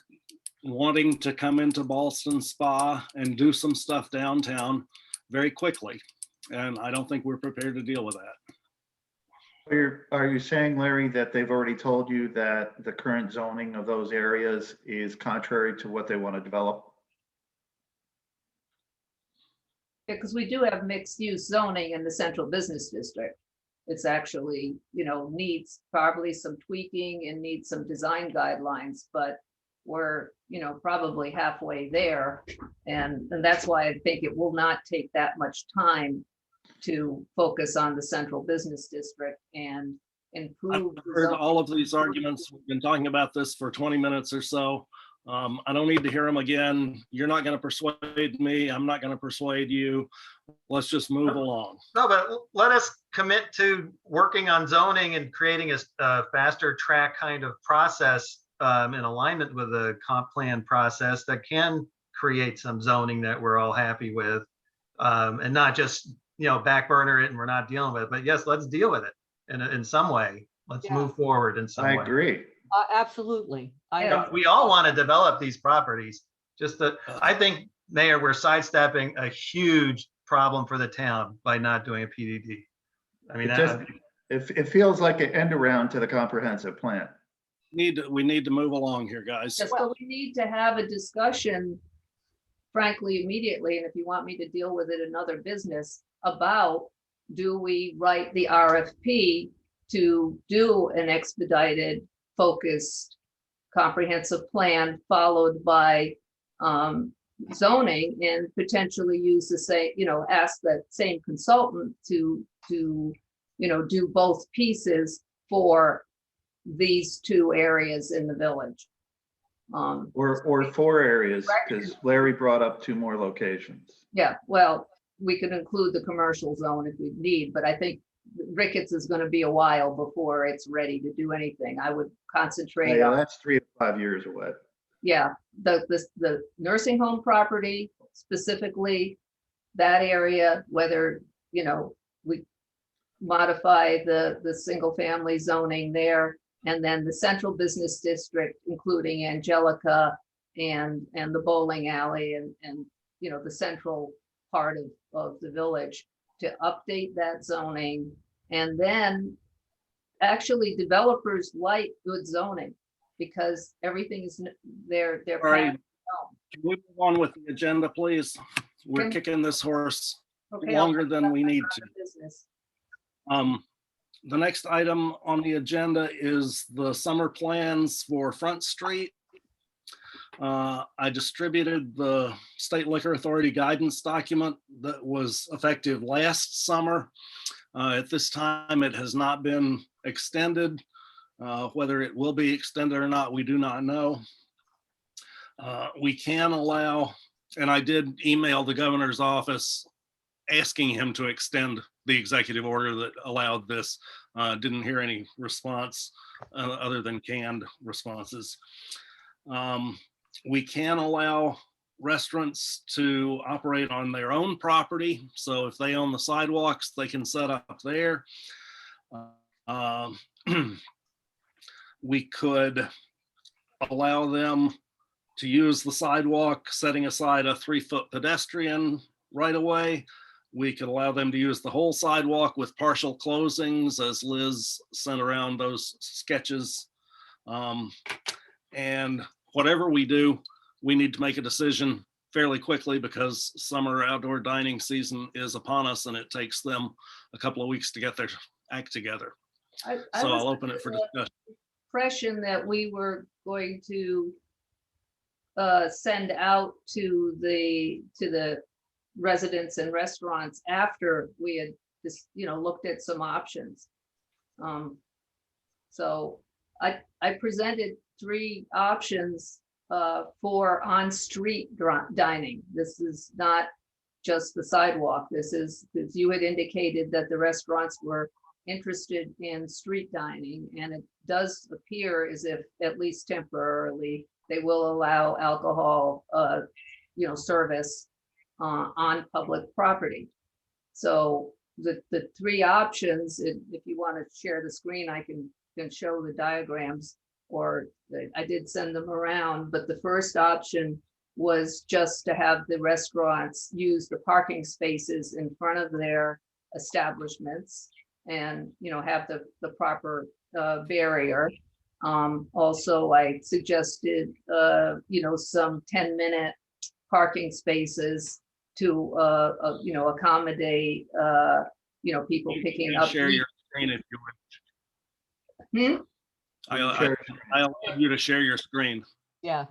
wanting to come into Ballston Spa and do some stuff downtown very quickly. And I don't think we're prepared to deal with that. Are you saying, Larry, that they've already told you that the current zoning of those areas is contrary to what they want to develop? Because we do have mixed use zoning in the central business district. It's actually, needs probably some tweaking and needs some design guidelines, but we're, probably halfway there. And that's why I think it will not take that much time to focus on the central business district and improve. I've heard all of these arguments. We've been talking about this for 20 minutes or so. I don't need to hear them again. You're not going to persuade me. I'm not going to persuade you. Let's just move along. No, but let us commit to working on zoning and creating a faster track kind of process in alignment with the comp plan process that can create some zoning that we're all happy with, and not just, back burner it and we're not dealing with it. But yes, let's deal with it in some way. Let's Yeah. move forward in some way. I agree. absolutely. We all want to develop these properties. Just that, I think, Mayor, we're sidestepping a huge problem for the town by not doing a PDD. I mean, It feels like an end around to the comprehensive plan. We need to move along here, guys. Yes, but we need to have a discussion, frankly, immediately, and if you want me to deal with it in other business, about do we write the RFP to do an expedited, focused, comprehensive plan followed by zoning, and potentially use the same, ask that same consultant to do both pieces for these 2 areas in the village. Or 4 areas, because Larry brought up 2 more locations. Yeah, well, we could include the commercial zone if we need, but I think Ricketts is going to be a while before it's ready to do anything. I would concentrate Yeah, on, that's 3 to 5 years away. yeah, the nursing home property, specifically that area, whether, we modify the single family zoning there, and then the central business district, including Angelica and the bowling alley and the central part of the village, to update that zoning. And then actually developers like good zoning because everything is they're All right. Can we move on with the agenda, please? We're Okay. kicking this horse okay, longer than we need to. business. The next item on the agenda is the summer plans for Front Street. I distributed the State Liquor Authority guidance document that was effective last summer. At this time, it has not been extended. Whether it will be extended or not, we do not know. We can allow, and I did email the governor's office asking him to extend the executive order that allowed this. Didn't hear any response other than canned responses. We can allow restaurants to operate on their own property. So if they own the sidewalks, they can set up there. We could allow them to use the sidewalk, setting aside a 3-foot pedestrian right away. We could allow them to use the whole sidewalk with partial closings, as Liz sent around those sketches. And whatever we do, we need to make a decision fairly quickly because summer outdoor dining season is upon us and it takes them a couple of weeks to get their act together. I So was I'll open it for under the discussion. impression that we were going to send out to the residents and restaurants after we had just, looked at some options. So I presented 3 options for on-street dining. This is not just the sidewalk. This is, because you had indicated that the restaurants were interested in street dining, and it does appear as if, at least temporarily, they will allow alcohol, service on public property. So the 3 options, if you want to share the screen, I can show the diagrams, or I did send them around. But the first option was just to have the restaurants use the parking spaces in front of their establishments and, have the proper barrier. Also, I suggested, some 10-minute parking spaces to, accommodate, people picking up. Share your screen if you would. I allow you to share your screen. Yeah,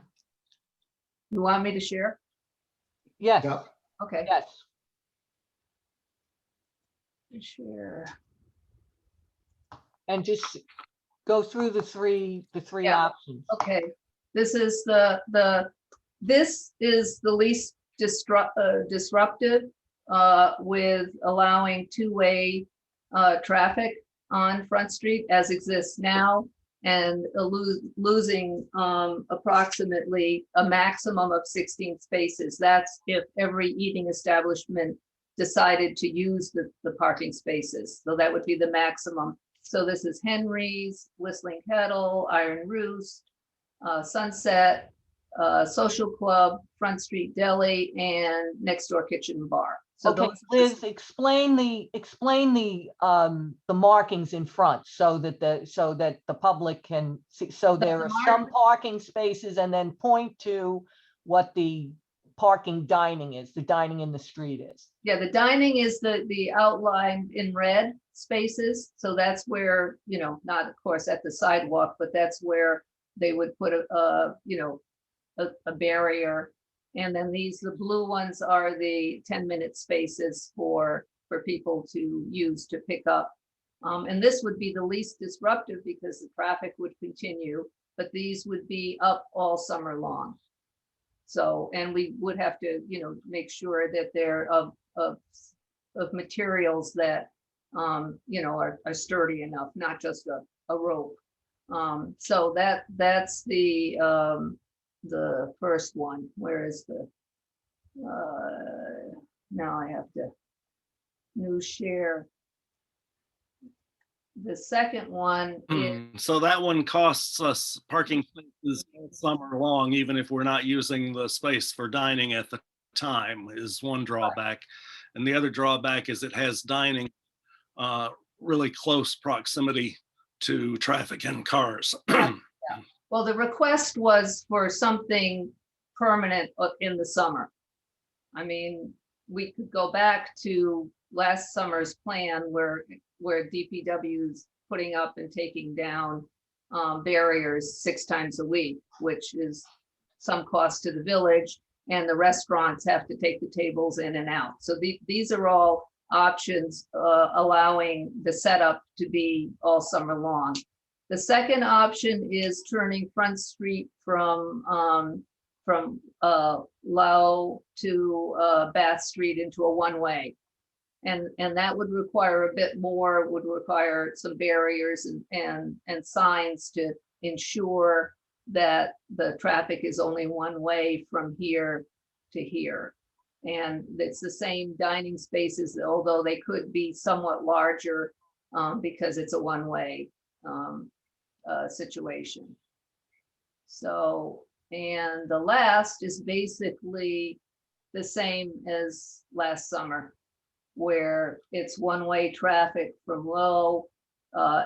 You want me to share? yes, Yep. Okay. yes. Share. And just go through the three Yeah. options. Okay, this is this is the least disruptive, with allowing 2-way traffic on Front Street as exists now, and losing approximately a maximum of 16 spaces. That's if every eating establishment decided to use the parking spaces. So that would be the maximum. So this is Henry's, Whistling Kettle, Iron Roost, Sunset, Social Club, Front Street Deli, and Next Door Kitchen and Bar. So Okay, those are Liz, explain the markings in front so that the public can see. So there are some parking spaces, and then point to what the parking dining is, the dining in the street is. Yeah, the dining is the outline in red spaces. So that's where, not of course at the sidewalk, but that's where they would put a barrier. And then the blue ones are the 10-minute spaces for people to use to pick up. And this would be the least disruptive because the traffic would continue, but these would be up all summer long. So, and we would have to, make sure that they're of materials that, are sturdy enough, not just a rope. So that's the first one. Where is the, now I have to new share. The second one is, So that one costs us parking spaces all summer long, even if we're not using the space for dining at the time, is one drawback. And the other drawback is it has dining really close proximity to traffic and cars. well, the request was for something permanent in the summer. I mean, we could go back to last summer's plan where DPW's putting up and taking down barriers 6 times a week, which is some cost to the village, and the restaurants have to take the tables in and out. So these are all options allowing the setup to be all summer long. The second option is turning Front Street from from Low to Bath Street into a one-way. And that would require a bit more, would require some barriers and signs to ensure that the traffic is only one way from here to here. And it's the same dining spaces, although they could be somewhat larger because it's a one-way situation. So, and the last is basically the same as last summer, where it's one-way traffic from Low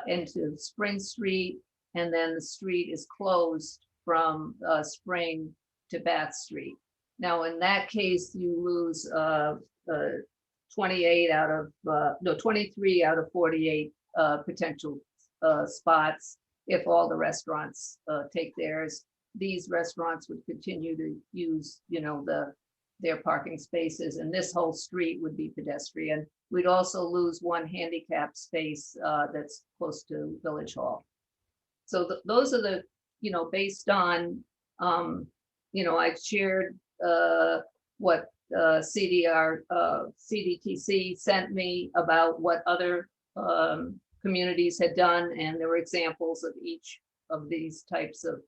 into Spring Street, and then the street is closed from Spring to Bath Street. Now, in that case, you lose 23 out of 48 potential spots if all the restaurants take theirs. These restaurants would continue to use, their parking spaces, and this whole street would be pedestrian. We'd also lose one handicap space that's close to Village Hall. So those are the, based on, I've shared what CDTC sent me about what other communities had done, and there were examples of each of these types of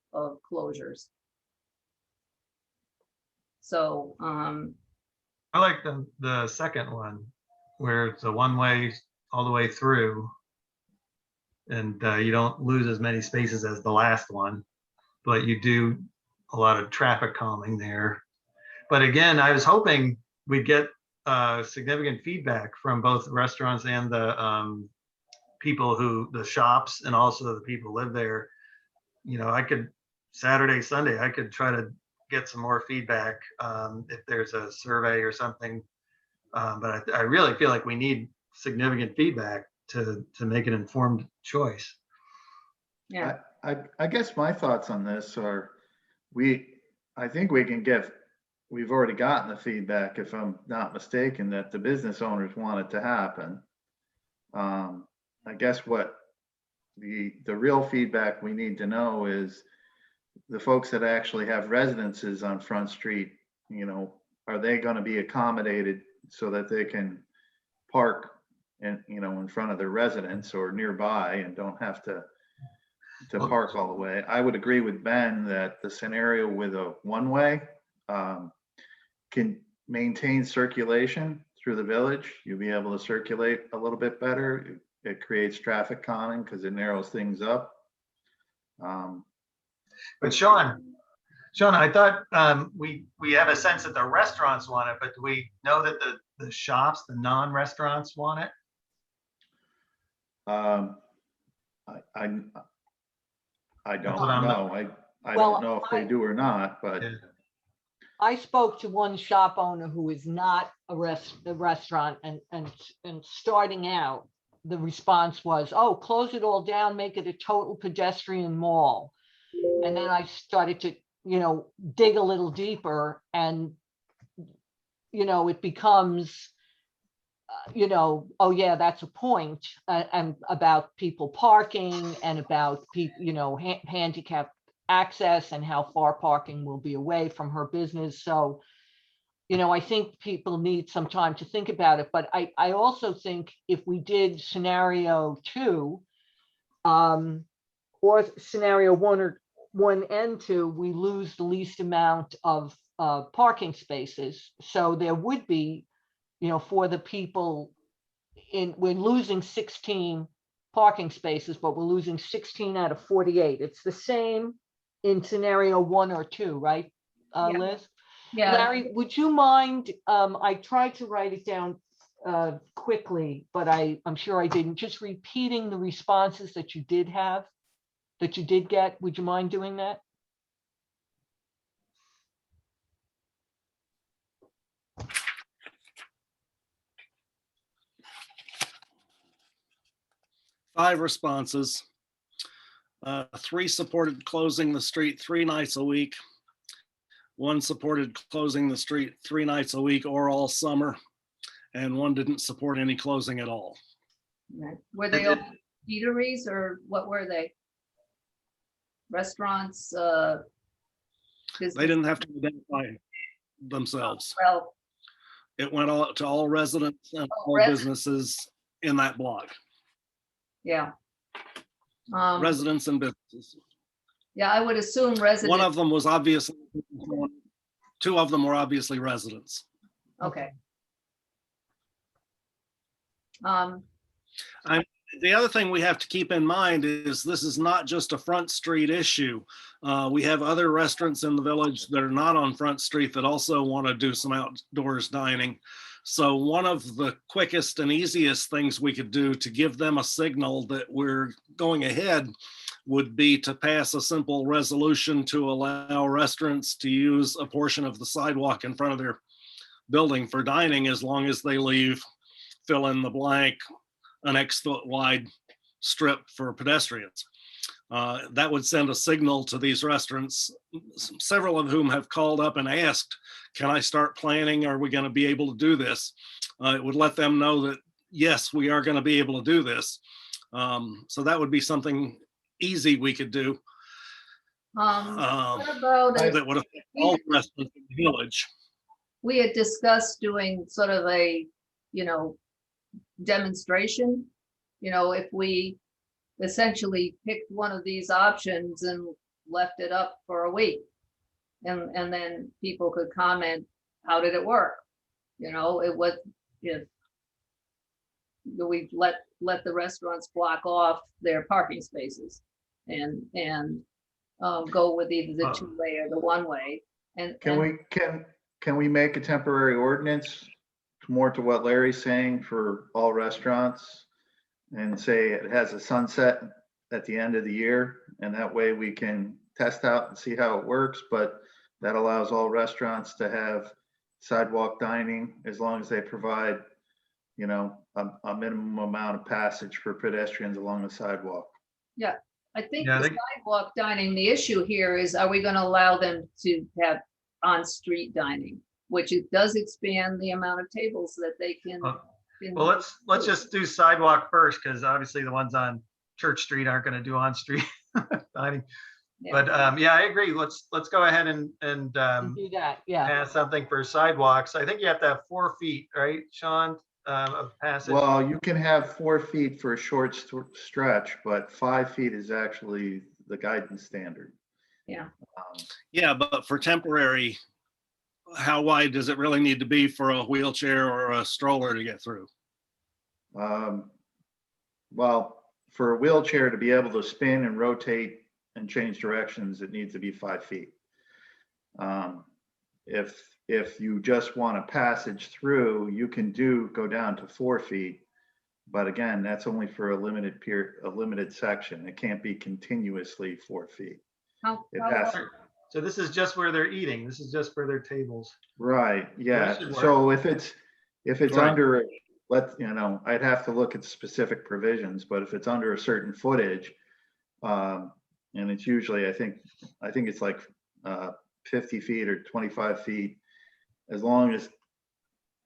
closures. So I like the second one, where it's a one-way all the way through, and you don't lose as many spaces as the last one, but you do a lot of traffic calming there. But again, I was hoping we'd get significant feedback from both restaurants and the the shops, and also the people who live there. I could, Saturday, Sunday, I could try to get some more feedback if there's a survey or something. But I really feel like we need significant feedback to make an informed choice. yeah, I guess my thoughts on this are, I think we've already gotten the feedback, if I'm not mistaken, that the business owners want it to happen. I guess what the real feedback we need to know is the folks that actually have residences on Front Street, are they going to be accommodated so that they can park in front of their residence or nearby and don't have to park all the way. I would agree with Ben that the scenario with a one-way can maintain circulation through the village. You'll be able to circulate a little bit better. It creates traffic calming because it narrows things up. But Sean, I thought we have a sense that the restaurants want it, but do we know that the shops, the non-restaurants want it? I don't what I'm- know. I Well, don't know if they do or not, but Yeah. I spoke to one shop owner who is not a restaurant, and starting out, the response was, "Oh, close it all down, make it a total pedestrian mall." And then I started to, dig a little deeper, and, it becomes, oh yeah, that's a point, and about people parking and about people, handicap access and how far parking will be away from her business. So, I think people need some time to think about it, but I also think if we did scenario 2, or scenario 1 and 2, we lose the least amount of parking spaces. So there would be, for the people we're losing 16 parking spaces, but we're losing 16 out of 48. It's the same in scenario 1 or 2, right, Yeah. Liz? yeah. Larry, would you mind, I tried to write it down quickly, but I'm sure I didn't, just repeating the responses that you did get. Would you mind doing that? Five responses. 3 supported closing the street 3 nights a week. 1 supported closing the street 3 nights a week or all summer. And 1 didn't support any closing at all. Right. Were they all eateries, or what were they? Restaurants? They didn't have to identify themselves. Well, It went out to all residents and all residents. businesses in that block, yeah. residents and businesses. Yeah, I would assume One residents, of them was obviously, two of them were obviously residents. okay. The other thing we have to keep in mind is this is not just a Front Street issue. We have other restaurants in the village that are not on Front Street that also want to do some outdoors dining. So one of the quickest and easiest things we could do to give them a signal that we're going ahead would be to pass a simple resolution to allow restaurants to use a portion of the sidewalk in front of their building for dining, as long as they leave, fill in the blank, an X foot wide strip for pedestrians. That would send a signal to these restaurants, several of whom have called up and asked, can I start planning? Are we going to be able to do this? It would let them know that, yes, we are going to be able to do this. So that would be something easy we could do. What about, That would affect all restaurants in the village. we had discussed doing sort of a, demonstration. If we essentially picked one of these options and left it up for a week. And then people could comment, how did it work? It was, if we let the restaurants block off their parking spaces and go with either the two-way or the one-way. And Can we make a temporary ordinance more to what Larry's saying for all restaurants and say it has a sunset at the end of the year? And that way we can test out and see how it works, but that allows all restaurants to have sidewalk dining as long as they provide, a minimum amount of passage for pedestrians along the sidewalk. I think Yeah, the sidewalk dining, the issue here is, are we going to allow them to have on-street dining, which it does expand the amount of tables that they can. Well, let's just do sidewalk first, because obviously the ones on Church Street aren't going to do on-street dining. Yeah. But yeah, I agree. Let's go ahead and Do that, yeah. pass something for sidewalks. I think you have to have 4 feet, right, Sean, of passage? Well, you can have 4 feet for a short stretch, but 5 feet is actually the guidance standard. Yeah. Yeah, but for temporary, how wide does it really need to be for a wheelchair or a stroller to get through? Well, for a wheelchair to be able to spin and rotate and change directions, it needs to be 5 feet. If you just want a passage through, you can go down to 4 feet. But again, that's only for a limited period, a limited section. It can't be continuously 4 feet. It has to. So this is just where they're eating. This is just for their tables. Right, yeah. should work. So if it's Right. under, I'd have to look at specific provisions, but if it's under a certain footage, and it's usually, I think it's like 50 feet or 25 feet, as long as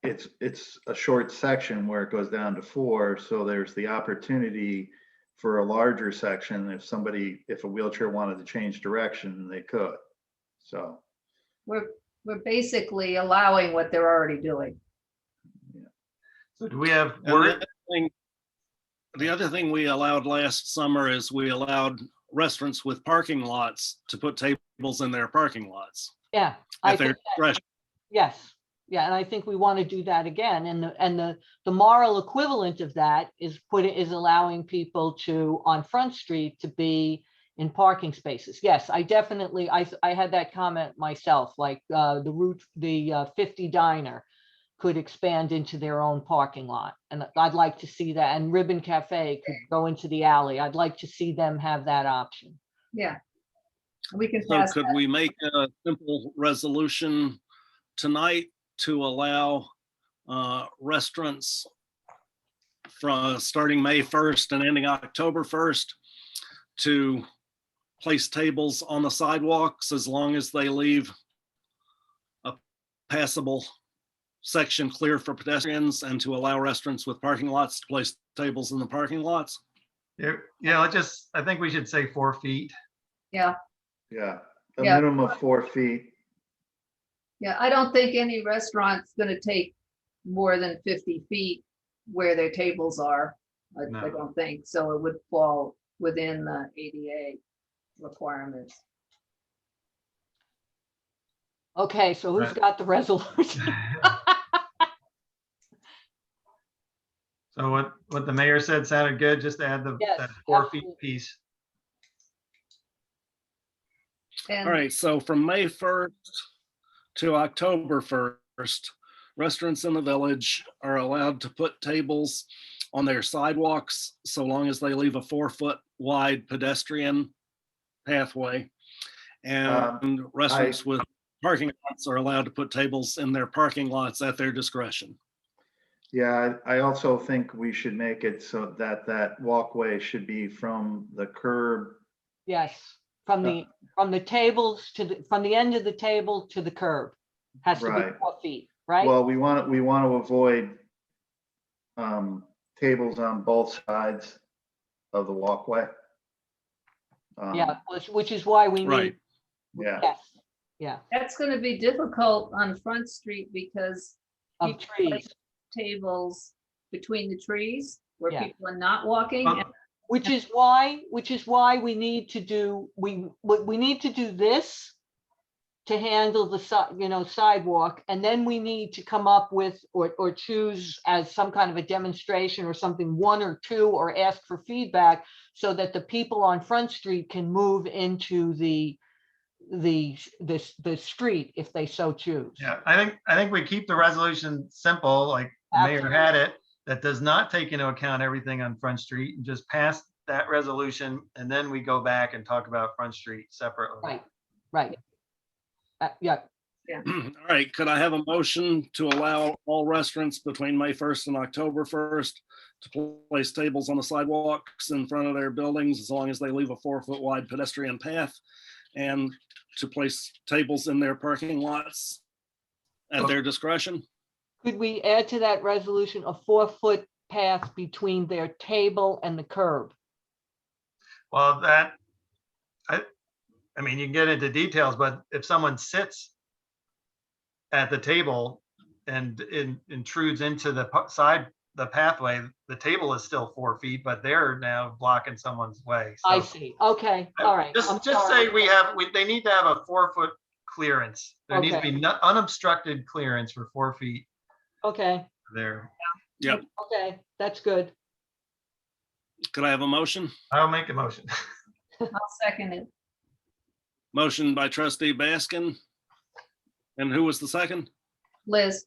it's a short section where it goes down to 4, so there's the opportunity for a larger section if a wheelchair wanted to change direction, they could. So We're basically allowing what they're already doing. So do we have And word? the other thing we allowed last summer is we allowed restaurants with parking lots to put tables in their parking lots Yeah, I at their think, discretion. yes, yeah, and I think we want to do that again. And the moral equivalent of that is allowing people to, on Front Street, to be in parking spaces. Yes, I definitely, I had that comment myself, like the 50 Diner could expand into their own parking lot. And I'd like to see that. And Ribbon Cafe could go into the alley. I'd like to see them have that option. Yeah. We can So pass could that. we make a simple resolution tonight to allow restaurants from starting May 1st and ending October 1st to place tables on the sidewalks as long as they leave a passable section clear for pedestrians, and to allow restaurants with parking lots to place tables in the parking lots? Yeah, I think we should say 4 feet. Yeah. yeah, a Yeah. minimum of 4 feet. Yeah, I don't think any restaurant's gonna take more than 50 feet where their tables are. I No. don't think, so it would fall within the ADA requirements. Okay, so who's Right. got the resolution? So what the mayor said sounded good, just to add Yes, that 4 feet absolutely. piece. All And right, so from May 1st to October 1st, restaurants in the village are allowed to put tables on their sidewalks so long as they leave a 4-foot wide pedestrian pathway. And restaurants with parking lots are allowed to put tables in their parking lots at their discretion. Yeah, I also think we should make it so that that walkway should be from the curb. Yes, from the tables to from the end of the table to the curb. Has to be Right. 4 feet, right? Well, we want to avoid tables on both sides of the walkway. Yeah, which is why we Right. need, Yeah, yes, yeah, that's gonna be difficult on Front Street because of people like trees. tables between the trees where Yeah. people are not walking. Um, and Which is why we need to do, we need to do this to handle the sidewalk, and then we need to come up with, or choose as some kind of a demonstration or something, 1 or 2, or ask for feedback so that the people on Front Street can move into the street if they so choose. Yeah, I think we keep the resolution simple, like the mayor had it, that does not take into account everything on Front Street, and just pass that resolution, and then we go back and talk about Front Street separately. Right, right. Yeah, All right, could I have a motion to allow all restaurants between May 1st and October 1st to place tables on the sidewalks in front of their buildings as long as they leave a 4-foot wide pedestrian path, and to place tables in their parking lots at their discretion? could we add to that resolution a 4-foot path between their table and the curb? Well, I mean, you can get into details, but if someone sits at the table and intrudes into the the pathway, the table is still 4 feet, but they're now blocking someone's way. I So see, okay, all right. I'm just sorry. say they need to have a 4-foot clearance. There needs to Okay. be unobstructed clearance for 4 feet Okay, there. Yep. okay, that's good. Could I have a motion? I'll make a motion. I'll second it. Motion by trustee Baskin. And who was the second? Liz,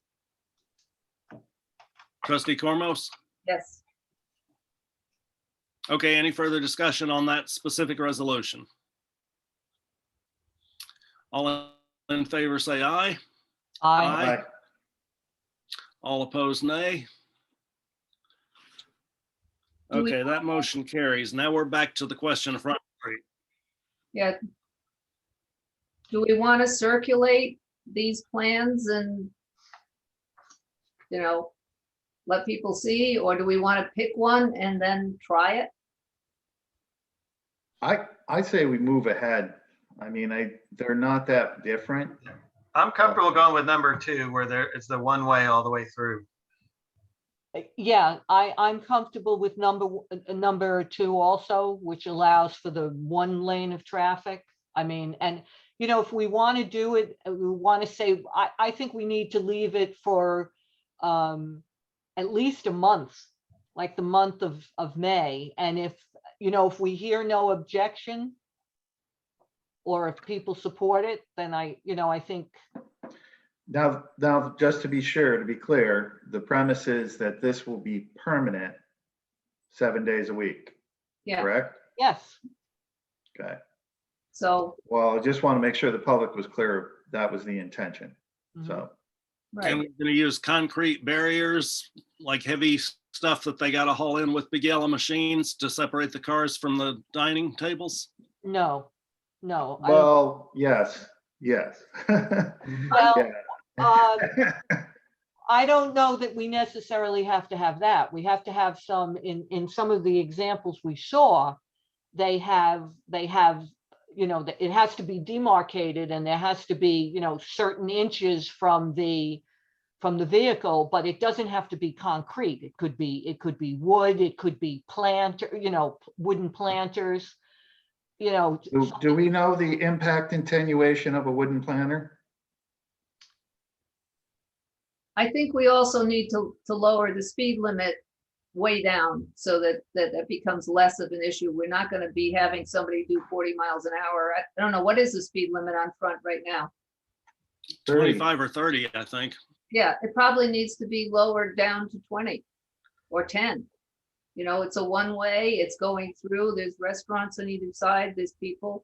Trustee Cormos? yes. Okay, any further discussion on that specific resolution? All in favor, say aye. I, All opposed, nay. Do we- Okay, that motion carries. Now we're back to the question of Front Street. Yeah. Do we want to circulate these plans and, let people see, or do we want to pick one and then try it? I say we move ahead. I mean, they're not that different. I'm comfortable going with number 2, where it's the one way all the way through. yeah, I'm comfortable with number 2 also, which allows for the 1 lane of traffic. I mean, and if we want to do it, we want to say, I think we need to leave it for at least a month, like the month of May. And if we hear no objection, or if people support it, then I think, Now, just to be sure, to be clear, the premise is that this will be permanent 7 days a week, Yeah, correct? yes, Okay. so, Well, I just want to make sure the public was clear that was the intention. Mhm. So, And right, we're gonna use concrete barriers, like heavy stuff that they gotta haul in with big yellow machines to separate the cars from the dining tables? no, I don't. well, yes. Well, I don't know that we necessarily have to have that. We have to have some, in some of the examples we saw, they have, you know, that it has to be demarcated and there has to be, you know, certain inches from the vehicle, but it doesn't have to be concrete. It could be wood, it could be you know, wooden planters, you know. Do we know the impact attenuation of a wooden planter? I think we also need to lower the speed limit way down so that becomes less of an issue. We're not going to be having somebody do 40 miles an hour. I don't know, what is the speed limit on Front right now? 25 or 30, I think. Yeah, it probably needs to be lowered down to 20 or 10. You know, it's a one-way, it's going through, there's restaurants on either side, there's people,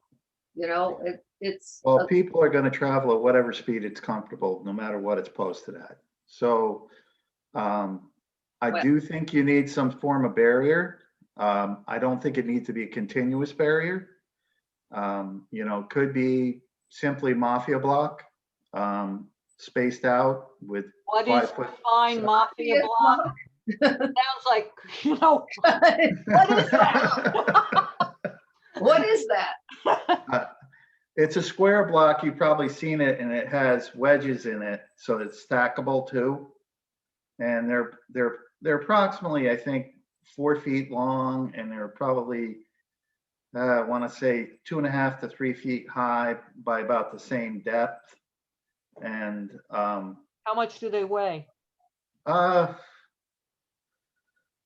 you know, it's. Well, people are gonna travel at whatever speed it's comfortable, no matter what it's posted at. So I do think you need some form of barrier. I don't think it needs to be a continuous barrier. You know, could be simply mafia block, spaced out with What is 5 foot. fine mafia block? Sounds like, you know, what is that? What is that? It's a square block. You've probably seen it, and it has wedges in it, so it's stackable too. And they're approximately, I think, 4 feet long, and they're probably, I want to say 2.5 to 3 feet high by about the same depth. And How much do they weigh?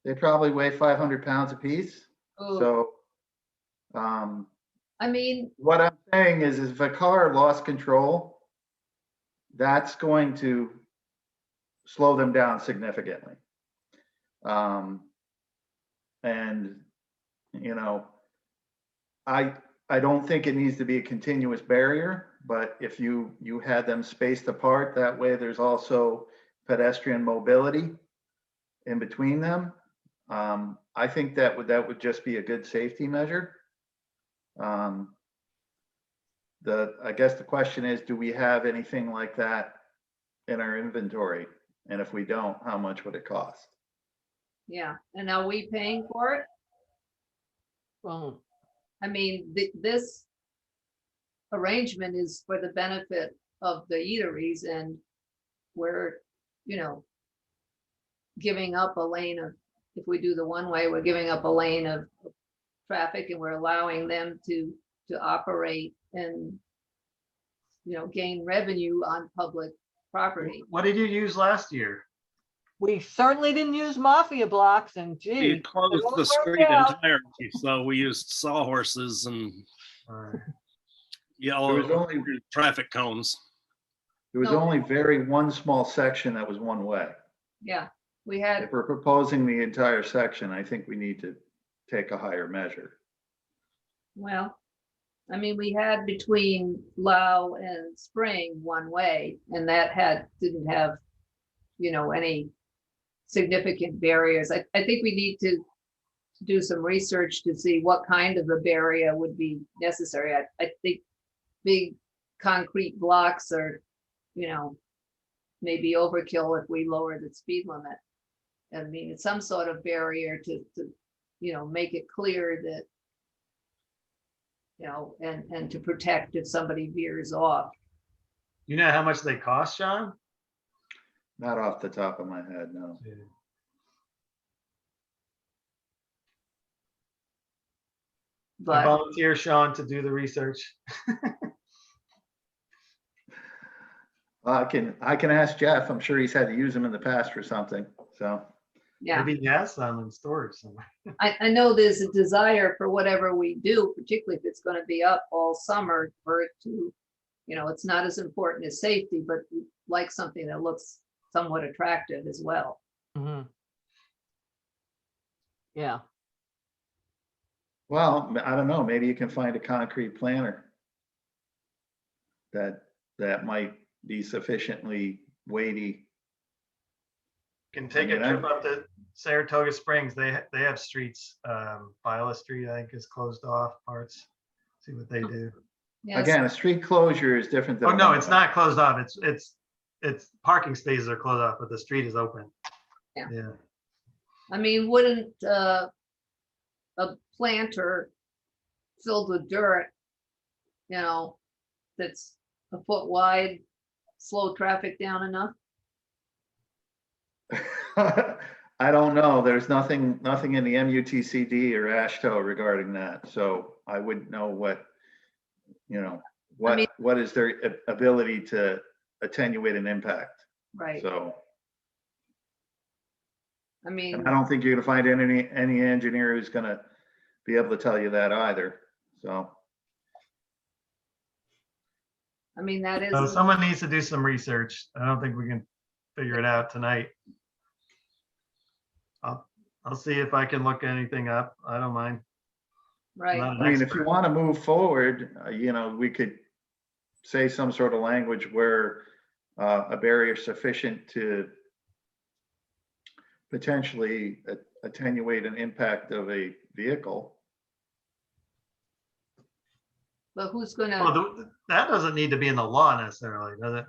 they probably weigh 500 pounds apiece. Ooh. So I mean, what I'm saying is if a car lost control, that's going to slow them down significantly. And, you know, I don't think it needs to be a continuous barrier, but if you had them spaced apart, that way there's also pedestrian mobility in between them. I think that would just be a good safety measure. I guess the question is, do we have anything like that in our inventory? And if we don't, how much would it cost? yeah, and are we paying for it? Well, I mean, this arrangement is for the benefit of the eateries, and we're, you know, giving up a lane of, if we do the one way, we're giving up a lane of traffic, and we're allowing them to operate and, you know, gain revenue on public property. What did you use last year? we certainly didn't use mafia blocks and We gee. closed it all the worked street out. entirely, so we used sawhorses and Or- yellow There was only- traffic cones. There was No. only very one small section that was one way. Yeah, we If had, we're proposing the entire section, I think we need to take a higher measure. well, I mean, we had between Lau and Spring one way, and that didn't have, you know, any significant barriers. I think we need to do some research to see what kind of a barrier would be necessary. I think big concrete blocks are, you know, maybe overkill if we lower the speed limit. I mean, it's some sort of barrier to, you know, make it clear that, you know, and to protect if somebody veers off. You know how much they cost, Sean? Not off the top of my head, no. I But volunteer Sean to do the research. I can ask Jeff. I'm sure he's had to use them in the past for something, so. yeah, Maybe he has some in storage somewhere. I know there's a desire for whatever we do, particularly if it's gonna be up all summer, for it to, you know, it's not as important as safety, but we like something that looks somewhat attractive as well. Mhm. Yeah, Well, I don't know, maybe you can find a concrete planter that might be sufficiently weighty. Can take I a mean, trip up to Saratoga Springs. They have streets. Viola Street, I think, is closed off parts. See what they do. Yes, Again, a street closure is different than. Oh, a no, one-way. it's not closed off. It's parking spaces are closed off, but the street is open. Yeah. Yeah. I mean, wouldn't a planter filled with dirt you know, that's a foot wide, slow traffic down enough? I don't know. There's nothing in the MUTCD or ASHTO regarding that. So I wouldn't know what, you know, mean- what is their ability to attenuate an impact. Right, So, I mean, and I don't think you're gonna find any engineer who's gonna be able to tell you that either. So, that So is, someone needs to do some research. I don't think we can figure it out tonight. I'll see if I can look anything up. I don't mind. I'm right, not an I mean, if expert. you want to move forward, you know, we could say some sort of language where a barrier sufficient to potentially attenuate an impact of a vehicle. but who's Well, gonna, that doesn't need to be in the law necessarily, does it?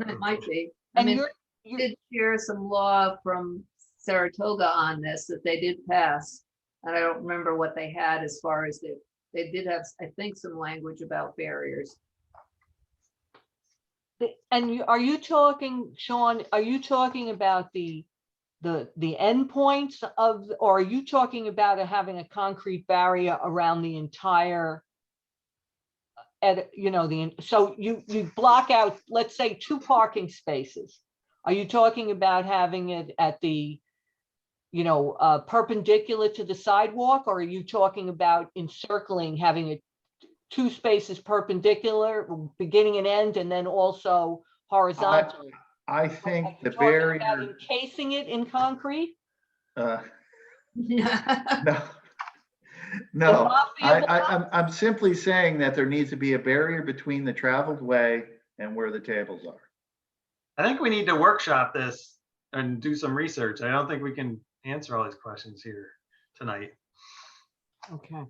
it might be. And you're, We did hear some law from Saratoga on this that they did pass. And I don't remember what they had as far as they did have, I think, some language about barriers. and are you talking, Sean, are you talking about the endpoints of, or are you talking about having a concrete barrier around the entire, you know, so you block out, let's say, 2 parking spaces. Are you talking about having it at the, you know, perpendicular to the sidewalk, or are you talking about encircling, having it 2 spaces perpendicular, beginning and end, and then also horizontal? I Are think you the talking about barrier, encasing it in concrete? no, The no, mafia block? I'm simply saying that there needs to be a barrier between the traveled way and where the tables are. I think we need to workshop this and do some research. I don't think we can answer all these questions here tonight. Okay.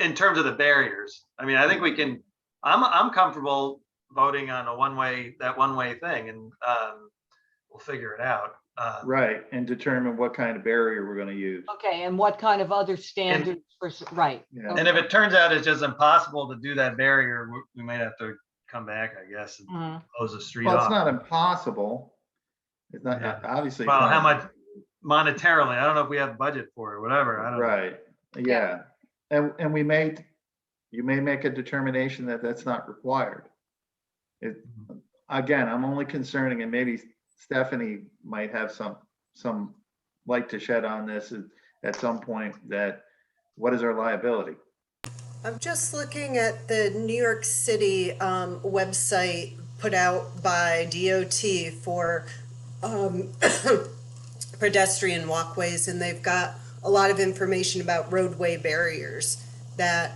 In terms of the barriers, I mean, I think we can, I'm comfortable voting on a that one-way thing, and we'll figure it out. Right, and determine what kind of barrier we're gonna use. Okay, and what kind of other standards for, right? Yeah. And if it turns out it's just impossible to do that barrier, we might have to come back, I guess, and Mhm. close the street Well, it's off. not impossible. It's not, Yeah. obviously. it's Well, how not- much monetarily? I don't know if we have budget for it, whatever. I don't know. Right, yeah. And you may make a determination that that's not required. Again, I'm only concerning, and maybe Stephanie might have some light to shed on this at some point, that what is our liability? I'm just looking at the New York City website put out by DOT for pedestrian walkways, and they've got a lot of information about roadway barriers that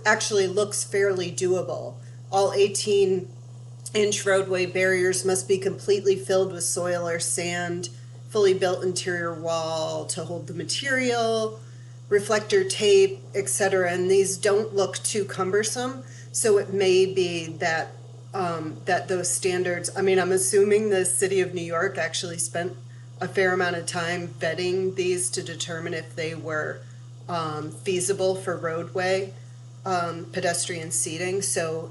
actually looks fairly doable. All 18-inch roadway barriers must be completely filled with soil or sand, fully built interior wall to hold the material, reflector tape, etc. And these don't look too cumbersome, so it may be that that those standards. I mean, I'm assuming the city of New York actually spent a fair amount of time vetting these to determine if they were feasible for roadway pedestrian seating. So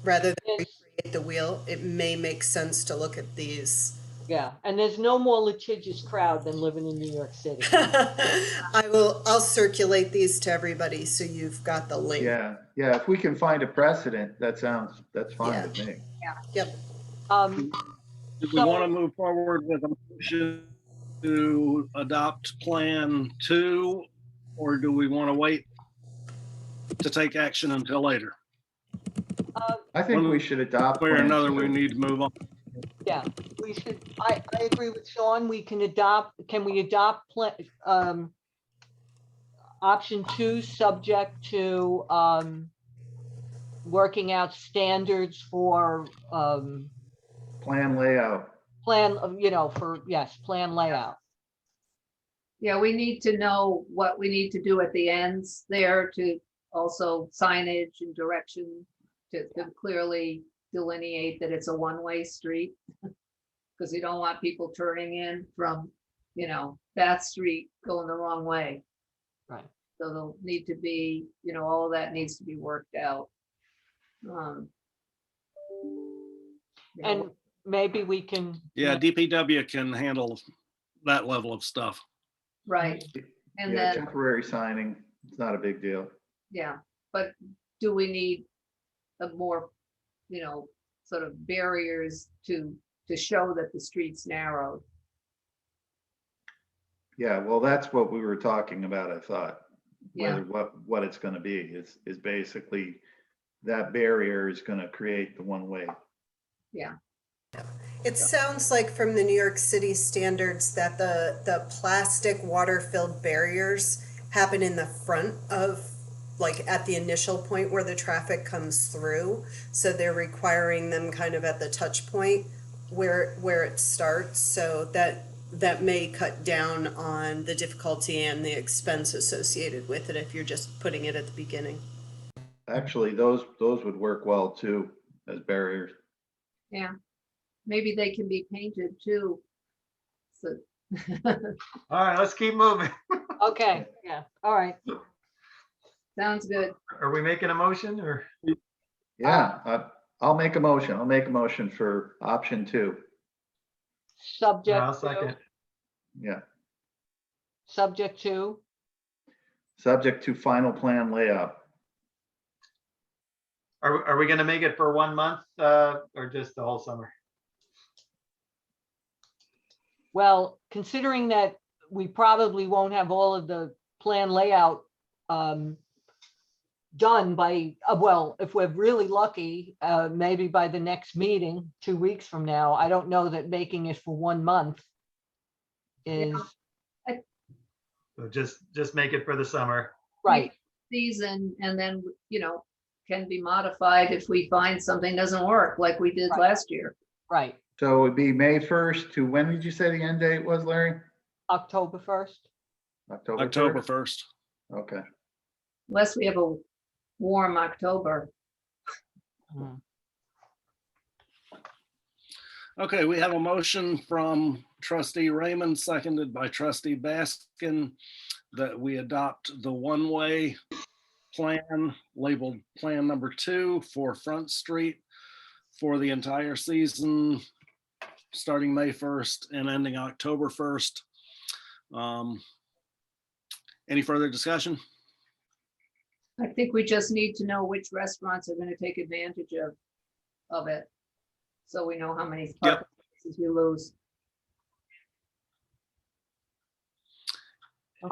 rather than Yes. recreate the wheel, it may make sense to look at these. Yeah, and there's no more litigious crowd than living in New York City. I'll circulate these to everybody so you've got the link. Yeah, if we can find a precedent, that's fine Yeah. with me. Yep. Do we want to move forward with a motion to adopt Plan 2, or do we want to wait to take action until later? I think One we should adopt. Way or Plan another, 2. we need to move on. Yeah, we should, I agree with Sean, can we adopt option 2, subject to working out standards for Plan layout. plan of, you know, plan layout. Yeah, we need to know what we need to do at the ends there to also signage and direction to clearly delineate that it's a one-way street. Because we don't want people turning in from, Bath Street going the wrong way. Right. So there'll need to be, all of that needs to be worked out. And maybe we can. Yeah, DPW can handle that level of stuff. Right, and Yeah, then, temporary signing, it's not a big deal. yeah, but do we need a more, sort of barriers to show that the street's narrowed? Yeah, well, that's what we were talking about, I thought. Yeah, Whether what it's gonna be is basically that barrier is gonna create the one way. yeah, It sounds like from the New York City standards that the plastic water-filled barriers happen in the front of, like at the initial point where the traffic comes through. So they're requiring them kind of at the touch point where it starts. So that may cut down on the difficulty and the expense associated with it if you're just putting it at the beginning. Actually, those would work well too as barriers. yeah. Maybe they can be painted too. So, All right, let's keep moving. Okay, yeah, all right. sounds good. Are we making a motion or? Yeah, I'll make a motion. I'll make a motion for option 2. Subject I'll to, second. Yeah, subject to, subject to final plan layout. Are we gonna make it for 1 month, or just the whole summer? well, considering that we probably won't have all of the plan layout done by, well, if we're really lucky, maybe by the next meeting, 2 weeks from now. I don't know that making it for 1 month is So just make it for the summer. right. Season, and then, can be modified if we find something doesn't work, like we did Right. last year. Right, So it would be May 1st to, when did you say the end date was, Larry? October 1st. October 1st? 1st. Okay. Unless we have a warm October. Okay, we have a motion from trustee Raymond, seconded by trustee Baskin, that we adopt the one-way plan labeled Plan Number 2 for Front Street for the entire season, starting May 1st and ending October 1st. Any further discussion? I think we just need to know which restaurants are gonna take advantage of it. So we know how many parking spaces we lose.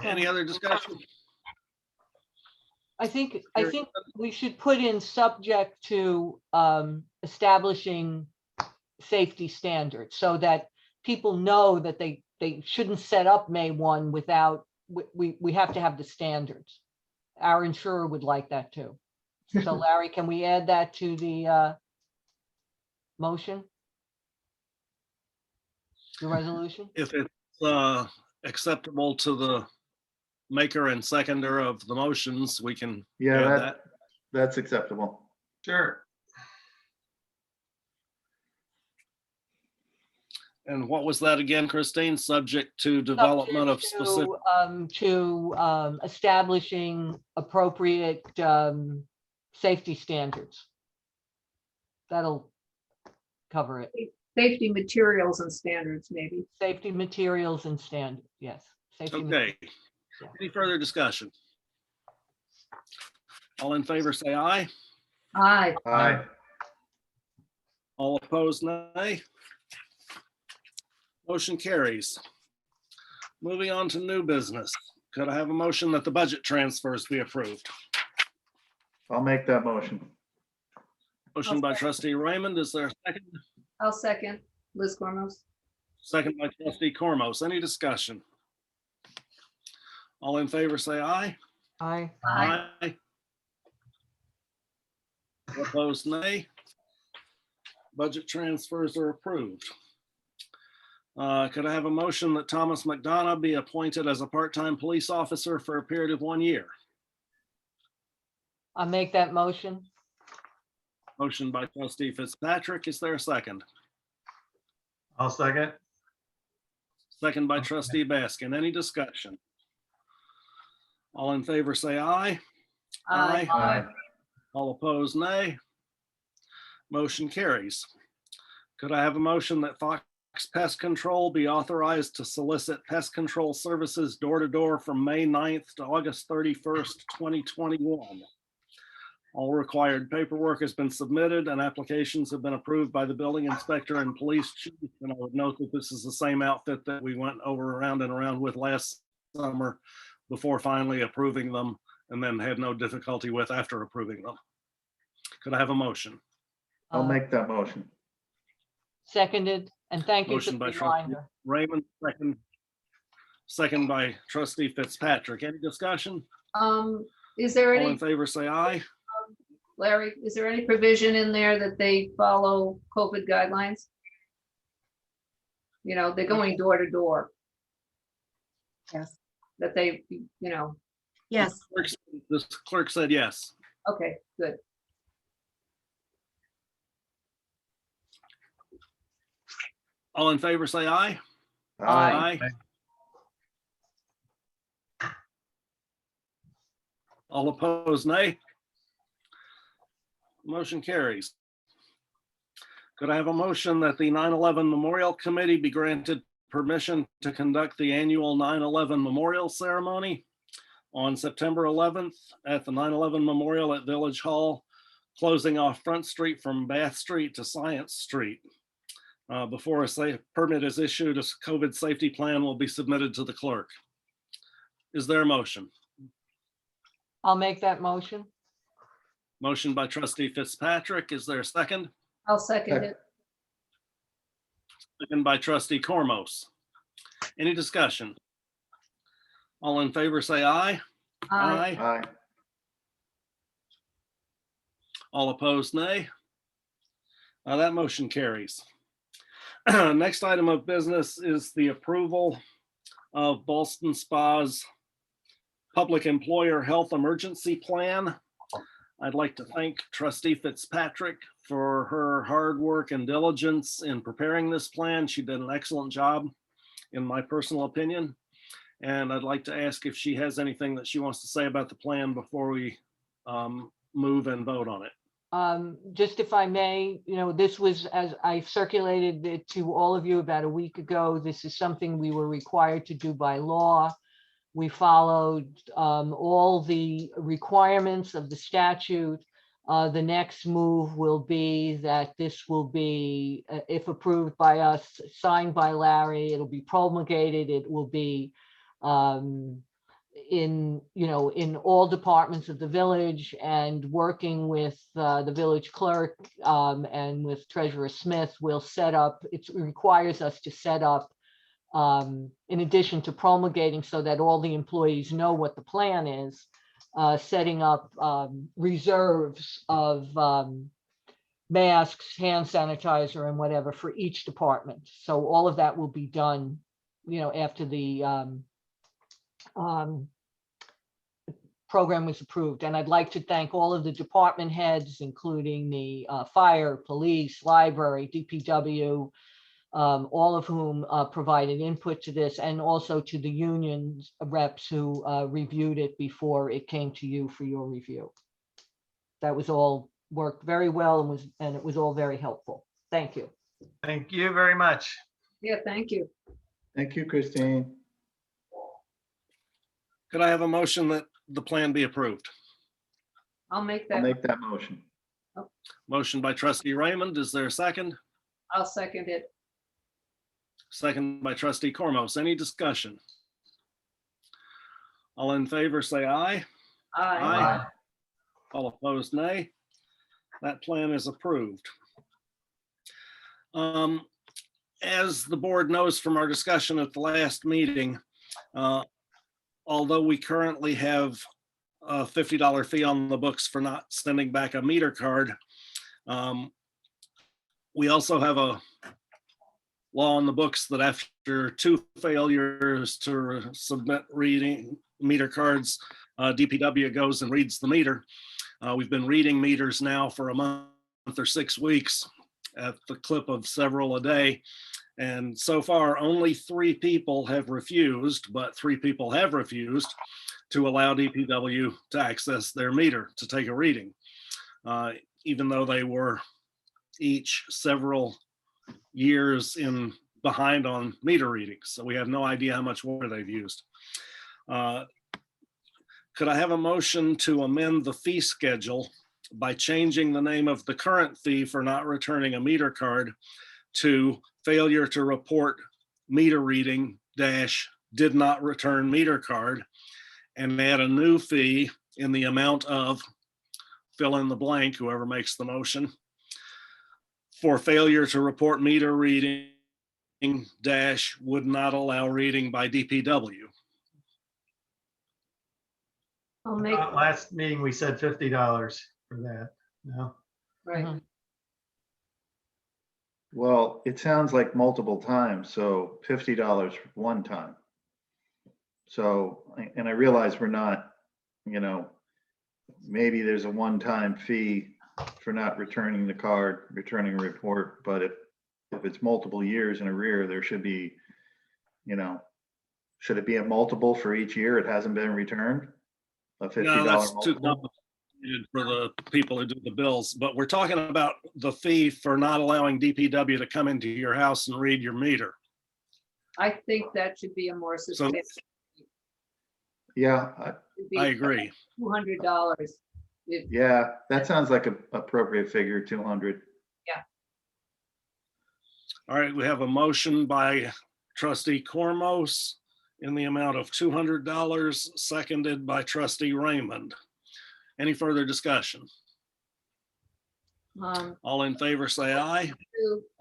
Any other discussion? I think we should put in subject to establishing safety standards so that people know that they shouldn't set up May 1 without, we have to have the standards. Our insurer would like that too. So Larry, can we add that to the motion? The resolution? If it's acceptable to the maker and seconder of the motions, we can Yeah, add that, that's acceptable. Sure. And what was that again, Christine? Subject to development of specific, To establishing appropriate safety standards. That'll cover it. Safety materials and standards, maybe. Safety materials and standards, yes. Safety ma- okay. Yeah. Any further discussion? All in favor, say aye. Aye. Aye. All opposed, nay. Motion carries. Moving on to new business. Could I have a motion that the budget transfers be approved? I'll make that motion. Motion by trustee Raymond. Is there a second? I'll second. Liz Cormos. Second by trustee Cormos. Any discussion? All in favor, say aye. Aye. Aye. All opposed, nay. Budget transfers are approved. Could I have a motion that Thomas McDonough be appointed as a part-time police officer for a period of 1 year? I'll make that motion. Motion by trustee Fitzpatrick. Is there a second? I'll second. Second by trustee Baskin. Any discussion? All in favor, say aye. Aye. All opposed, nay. Motion carries. Could I have a motion that Fox Pest Control be authorized to solicit pest control services door to door from May 9th to August 31st, 2021? All required paperwork has been submitted and applications have been approved by the building inspector and police chief. And I would note that this is the same outfit that we went over around and around with last summer before finally approving them, and then had no difficulty with after approving them. Could I have a motion? I'll Uh, make that motion. Seconded, and thank you for Motion the by trustee reminder. Raymond, second by trustee Fitzpatrick. Any discussion? Is there All in any, favor, say aye. Larry, is there any provision in there that they follow COVID guidelines? You know, they're going door to door, Yes, that they, you know, yes, This clerk said yes. okay, good. All in favor, say aye. Aye. All opposed, nay. Motion carries. Could I have a motion that the 9/11 Memorial Committee be granted permission to conduct the annual 9/11 Memorial Ceremony on September 11th at the 9/11 Memorial at Village Hall, closing off Front Street from Bath Street to Science Street. Before a permit is issued, a COVID safety plan will be submitted to the clerk. Is there a motion? I'll make that motion. Motion by trustee Fitzpatrick. Is there a second? I'll second it. Second by trustee Cormos. Any discussion? All in favor, say aye. Aye. All opposed, nay. That motion carries. Next item of business is the approval of Ballston Spa's Public Employer Health Emergency Plan. I'd like to thank trustee Fitzpatrick for her hard work and diligence in preparing this plan. She did an excellent job, in my personal opinion. And I'd like to ask if she has anything that she wants to say about the plan before we move and vote on it. Just if I may, this was, as I circulated it to all of you about a week ago, this is something we were required to do by law. We followed all the requirements of the statute. The next move will be that this will be, if approved by us, signed by Larry, it'll be promulgated, it will be in all departments of the village, and working with the village clerk and with Treasurer Smith, we'll set up, it requires us to set up, in addition to promulgating so that all the employees know what the plan is, setting up reserves of masks, hand sanitizer, and whatever for each department. So all of that will be done, after the program was approved. And I'd like to thank all of the department heads, including the fire, police, library, DPW, all of whom provided input to this, and also to the union reps who reviewed it before it came to you for your review. That was all worked very well and it was all very helpful. Thank you. Thank you very much. Yeah, thank you. Thank you, Christine. Could I have a motion that the plan be approved? I'll make I'll that. make that motion. Motion by trustee Raymond. Is there a second? I'll second it. Second by trustee Cormos. Any discussion? All in favor, say aye. Aye. All opposed, nay. That plan is approved. As the board knows from our discussion at the last meeting, although we currently have a $50 fee on the books for not sending back a meter card, we also have a law on the books that after 2 failures to submit reading meter cards, DPW goes and reads the meter. We've been reading meters now for a month or 6 weeks at the clip of several a day. And so far, only 3 people have refused, but 3 people have refused. to allow DPW to access their meter to take a reading, even though they were each several years in behind on meter readings. So we have no idea how much water they've used. Could I have a motion to amend the fee schedule by changing the name of the current fee for not returning a meter card to failure to report meter reading dash did not return meter card, and add a new fee in the amount of, fill in the blank, whoever makes the motion, for failure to report meter reading dash would not allow reading by DPW. I'll make, Last meeting, we said $50 for that. No, right, Mhm. Well, it sounds like multiple times, so $50 one time. So, and I realize we're not, maybe there's a one-time fee for not returning the card, returning a report, but if it's multiple years in arrear, there should be, should it be a multiple for each year it hasn't been returned? A $50 No, that's too multiple? complicated for the people who do the bills, but we're talking about the fee for not allowing DPW to come into your house and read your meter. I think that should be a more So substantial. Yeah, I agree. $200. yeah, that sounds like an appropriate figure, 200. All right, we have a motion by trustee Cormos in the amount of $200, seconded by trustee Raymond. Any further discussion? All in favor, say aye.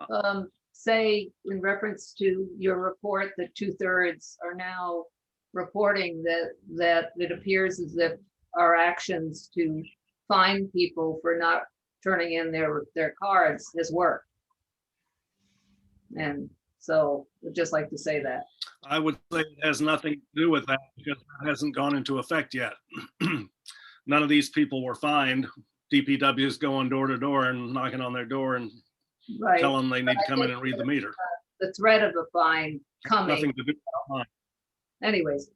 To say in reference to your report that 2/3 are now reporting that it appears as if our actions to fine people for not turning in their cards has worked. And so I'd just like to say that. I would say it has nothing to do with that because it hasn't gone into effect yet. None of these people were fined. DPW is going door to door and knocking on their door and Right. telling them they need But to I come in think and read the meter. The threat of a fine coming, Nothing to do with the fine. anyways.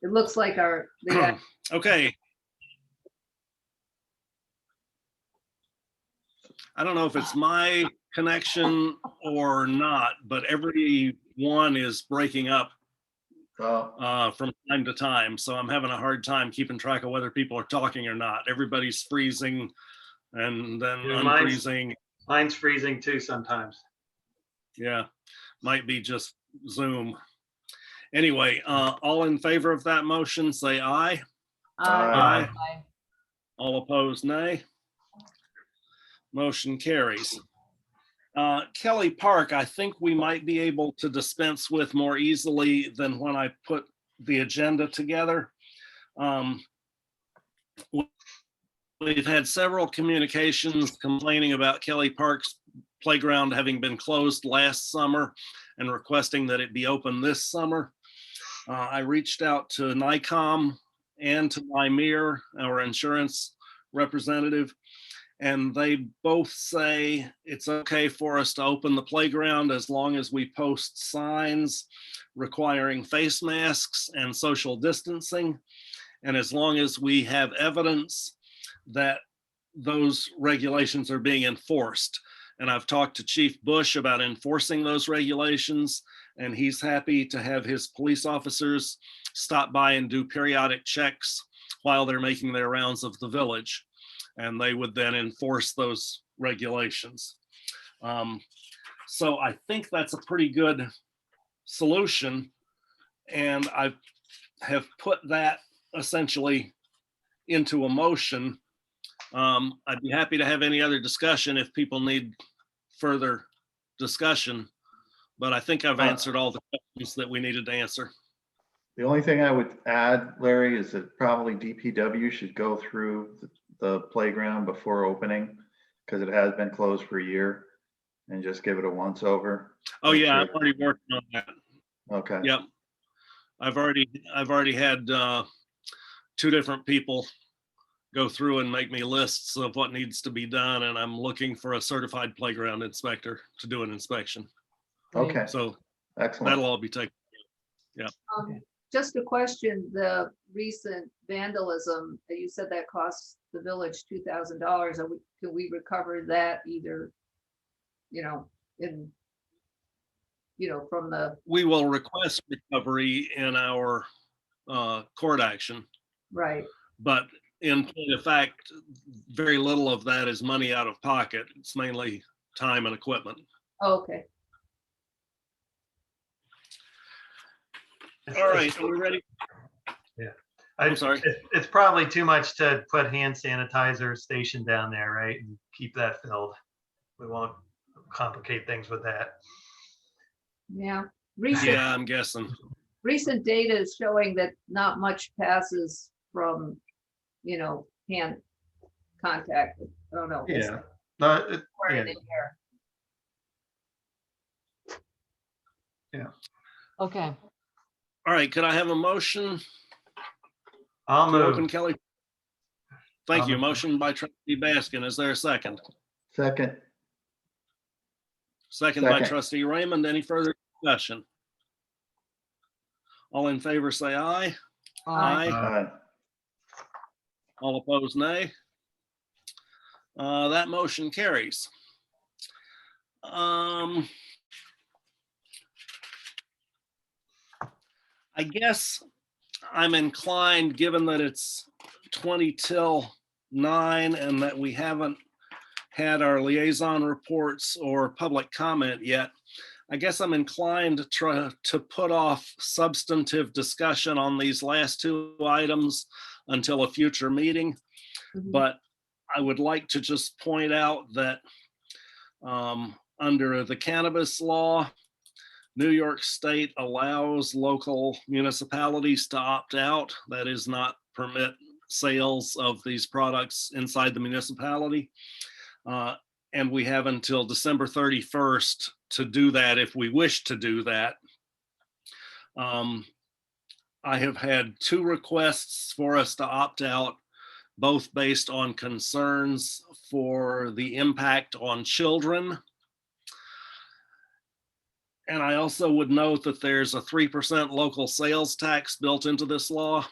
It looks like the Okay. I don't know if it's my connection or not, but everyone is breaking up from time to time. So I'm having a hard time keeping track of whether people are talking or not. Everybody's freezing and then Yeah, unfreezing. mine's freezing too sometimes. Yeah, might be just Zoom. Anyway, all in favor of that motion, say aye. Aye. Aye. All opposed, nay. Motion carries. Kelly Park, I think we might be able to dispense with more easily than when I put the agenda together. We've had several communications complaining about Kelly Park's playground having been closed last summer and requesting that it be open this summer. I reached out to NICOM and to Mymere, our insurance representative, and they both say it's okay for us to open the playground as long as we post signs requiring face masks and social distancing, and as long as we have evidence that those regulations are being enforced. And I've talked to Chief Bush about enforcing those regulations, and he's happy to have his police officers stop by and do periodic checks while they're making their rounds of the village. And they would then enforce those regulations. So I think that's a pretty good solution. And I have put that essentially into a motion. I'd be happy to have any other discussion if people need further discussion, but I think I've answered all the questions that we needed to answer. The only thing I would add, Larry, is that probably DPW should go through the playground before opening, because it has been closed for a year, and just give it a once over. Oh Make yeah, sure- I'm already working on that. Okay. Yep. I've already had 2 different people go through and make me lists of what needs to be done, and I'm looking for a certified playground inspector to do an inspection. Okay, So excellent. that'll all be taken. Um, just a question, the recent vandalism, you said that cost the village $2,000. Can we recover that either, in, from the, We will request recovery in our court action, right, but in point of fact, very little of that is money out of pocket. It's mainly time and equipment. okay. All right, are we ready? I'm sorry. It's probably too much to put hand sanitizer station down there, right? And keep that filled. We won't complicate things with that. Yeah. Yeah, I'm guessing. Recent data is showing that not much passes from, hand contact. I don't know. It's Yeah. No, more yeah. in the air. Okay, All right, could I have a motion I'll to open, move. Kelly? Thank I'll you. move. Motion by trustee Baskin. Is there a second? Second. Second by Second. trustee Raymond. Any further discussion? All in favor, say aye. Aye. Aye. All opposed, nay. That motion carries. I guess I'm inclined, given that it's 20 till 9 and that we haven't had our liaison reports or public comment yet, I guess I'm inclined to try to put off substantive discussion on these last two items until a future meeting. Mhm. But I would like to just point out that under the cannabis law, New York State allows local municipalities to opt out. That is, not permit sales of these products inside the municipality. And we have until December 31st to do that if we wish to do that. I have had 2 requests for us to opt out, both based on concerns for the impact on children. And I also would note that there's a 3% local sales tax built into this law.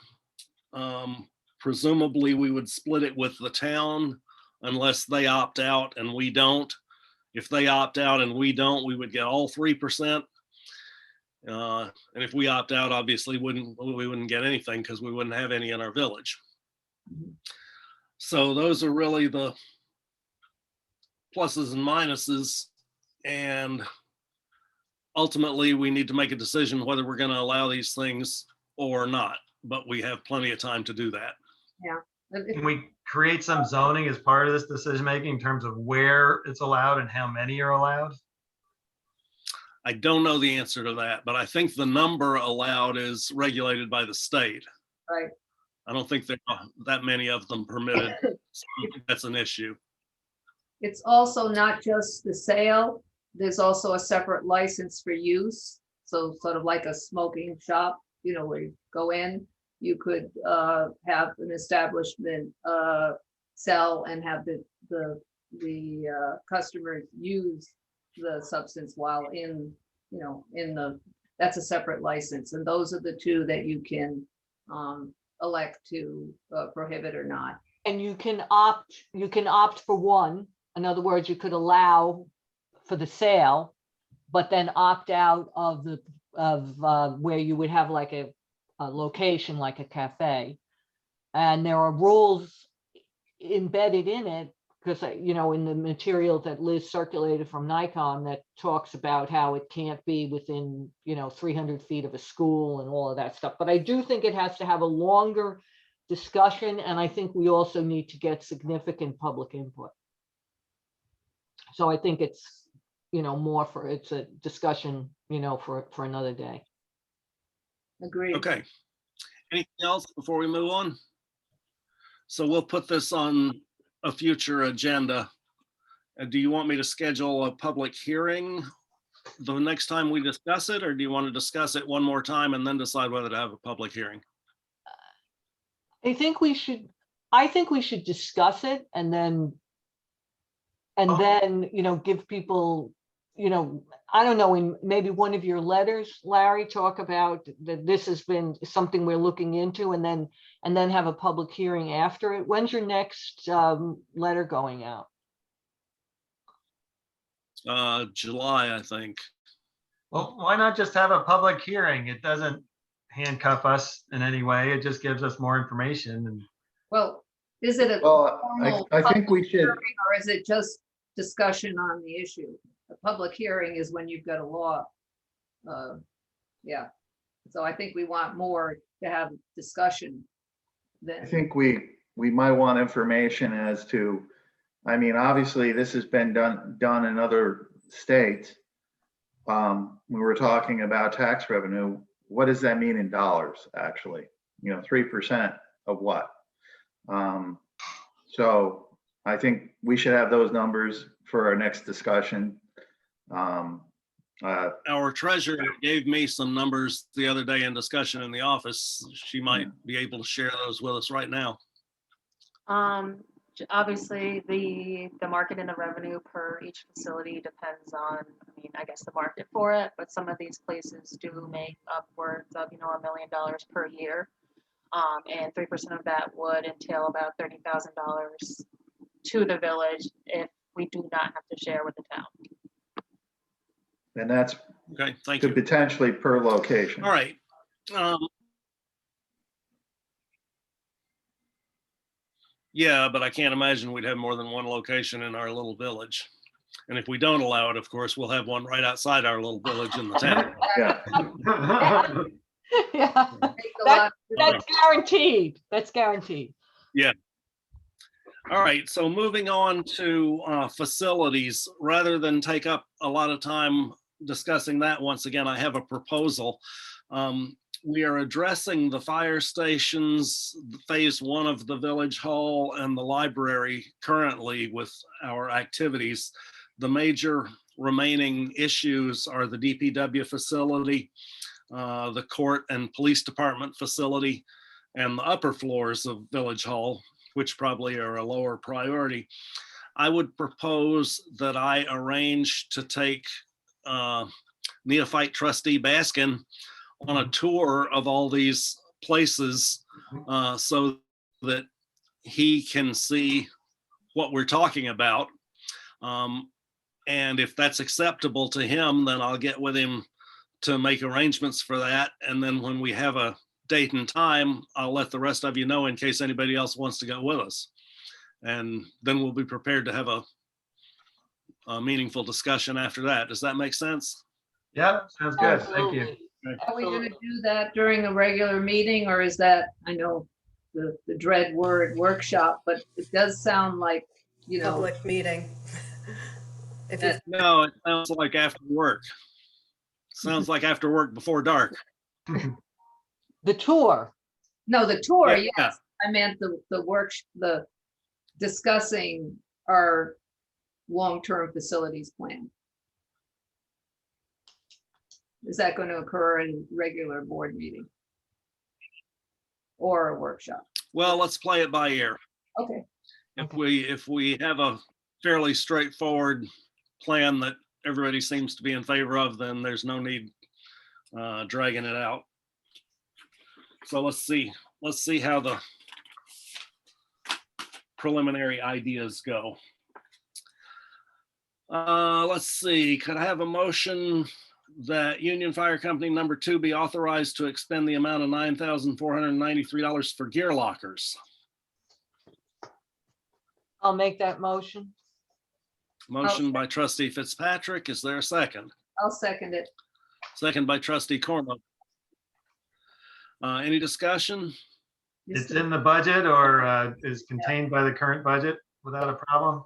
Presumably, we would split it with the town unless they opt out and we don't. If they opt out and we don't, we would get all 3%. And if we opt out, obviously we wouldn't get anything because we wouldn't have any in our village. So those are really the pluses and minuses. And ultimately, we need to make a decision whether we're going to allow these things or not. But we have plenty of time to do that. Can we create some zoning as part of this decision-making in terms of where it's allowed and how many are allowed? I don't know the answer to that, but I think the number allowed is regulated by the state. Right. I don't think there are that many of them permitted. So I don't think that's an issue. It's also not just the sale. There's also a separate license for use. So sort of like a smoking shop, where you go in, you could have an establishment sell and have the customers use the substance while in that's a separate license. And those are the 2 that you can elect to prohibit or not. and you can opt for one. In other words, you could allow for the sale, but then opt out of where you would have like a location, like a cafe. And there are rules embedded in it, because, in the material that Liz circulated from Nikon that talks about how it can't be within, 300 feet of a school and all of that stuff. But I do think it has to have a longer discussion, and I think we also need to get significant public input. So I think it's, it's a discussion, for another day. Agreed. Okay. Anything else before we move on? So we'll put this on a future agenda. Do you want me to schedule a public hearing the next time we discuss it, or do you want to discuss it one more time and then decide whether to have a public hearing? I think we should discuss it and then, give people you know, I don't know, in maybe one of your letters, Larry, talk about that this has been something we're looking into, and then have a public hearing after it. When's your next letter going out? July, I think. Well, why not just have a public hearing? It doesn't handcuff us in any way. It just gives us more information and Well, is it a Well, formal I think we public should, hearing, or is it just discussion on the issue? A public hearing is when you've got a law. Yeah, so I think we want more to have discussion I than, think we might want information as to, I mean, obviously, this has been done in other states. We were talking about tax revenue. What does that mean in dollars, actually? 3% of what? So I think we should have those numbers for our next discussion. Our treasurer gave me some numbers the other day in discussion in the office. She might be able to share those with us right now. Obviously, the market and the revenue per each facility depends on, I mean, I guess the market for it, but some of these places do make upwards of, $1 million per year. And 3% of that would entail about $30,000 to the village if we do not have to share with the town. And that's Okay, thank could you. potentially per location. All right. Yeah, but I can't imagine we'd have more than one location in our little village. And if we don't allow it, of course, we'll have one right outside our little village in the town. Yeah. Yeah, makes a lot. that's guaranteed. That's guaranteed. All right, so moving on to facilities, rather than take up a lot of time discussing that, once again, I have a proposal. We are addressing the fire stations, phase 1 of the village hall, and the library currently with our activities. The major remaining issues are the DPW facility, the court and police department facility, and the upper floors of village hall, which probably are a lower priority. I would propose that I arrange to take neophyte trustee Baskin on a tour of all these places so that he can see what we're talking about. And if that's acceptable to him, then I'll get with him to make arrangements for that. And then when we have a date and time, I'll let the rest of you know in case anybody else wants to go with us. And then we'll be prepared to have a meaningful discussion after that. Does that make sense? Yeah, sounds good. Thank you. Absolutely. Are we gonna do that during a regular meeting, or is that, I know the dread word workshop, but it does sound like, Public meeting. If you, No, it sounds like after work. Sounds like after work before dark. The tour. no, the tour, Yeah. yes. I meant the discussing our long-term facilities plan. Is that going to occur in regular board meeting? Or a workshop? Well, let's play it by ear. Okay, If we have a fairly straightforward plan that everybody seems to be in favor of, then there's no need dragging it out. So let's see how the preliminary ideas go. Let's see, could I have a motion that Union Fire Company number 2 be authorized to expend the amount of $9,493 for gear lockers? I'll make that motion. Motion by trustee Fitzpatrick. Is there a second? I'll second it. Second by trustee Cormo. Any discussion? It's in the budget or is contained by the current budget without a problem?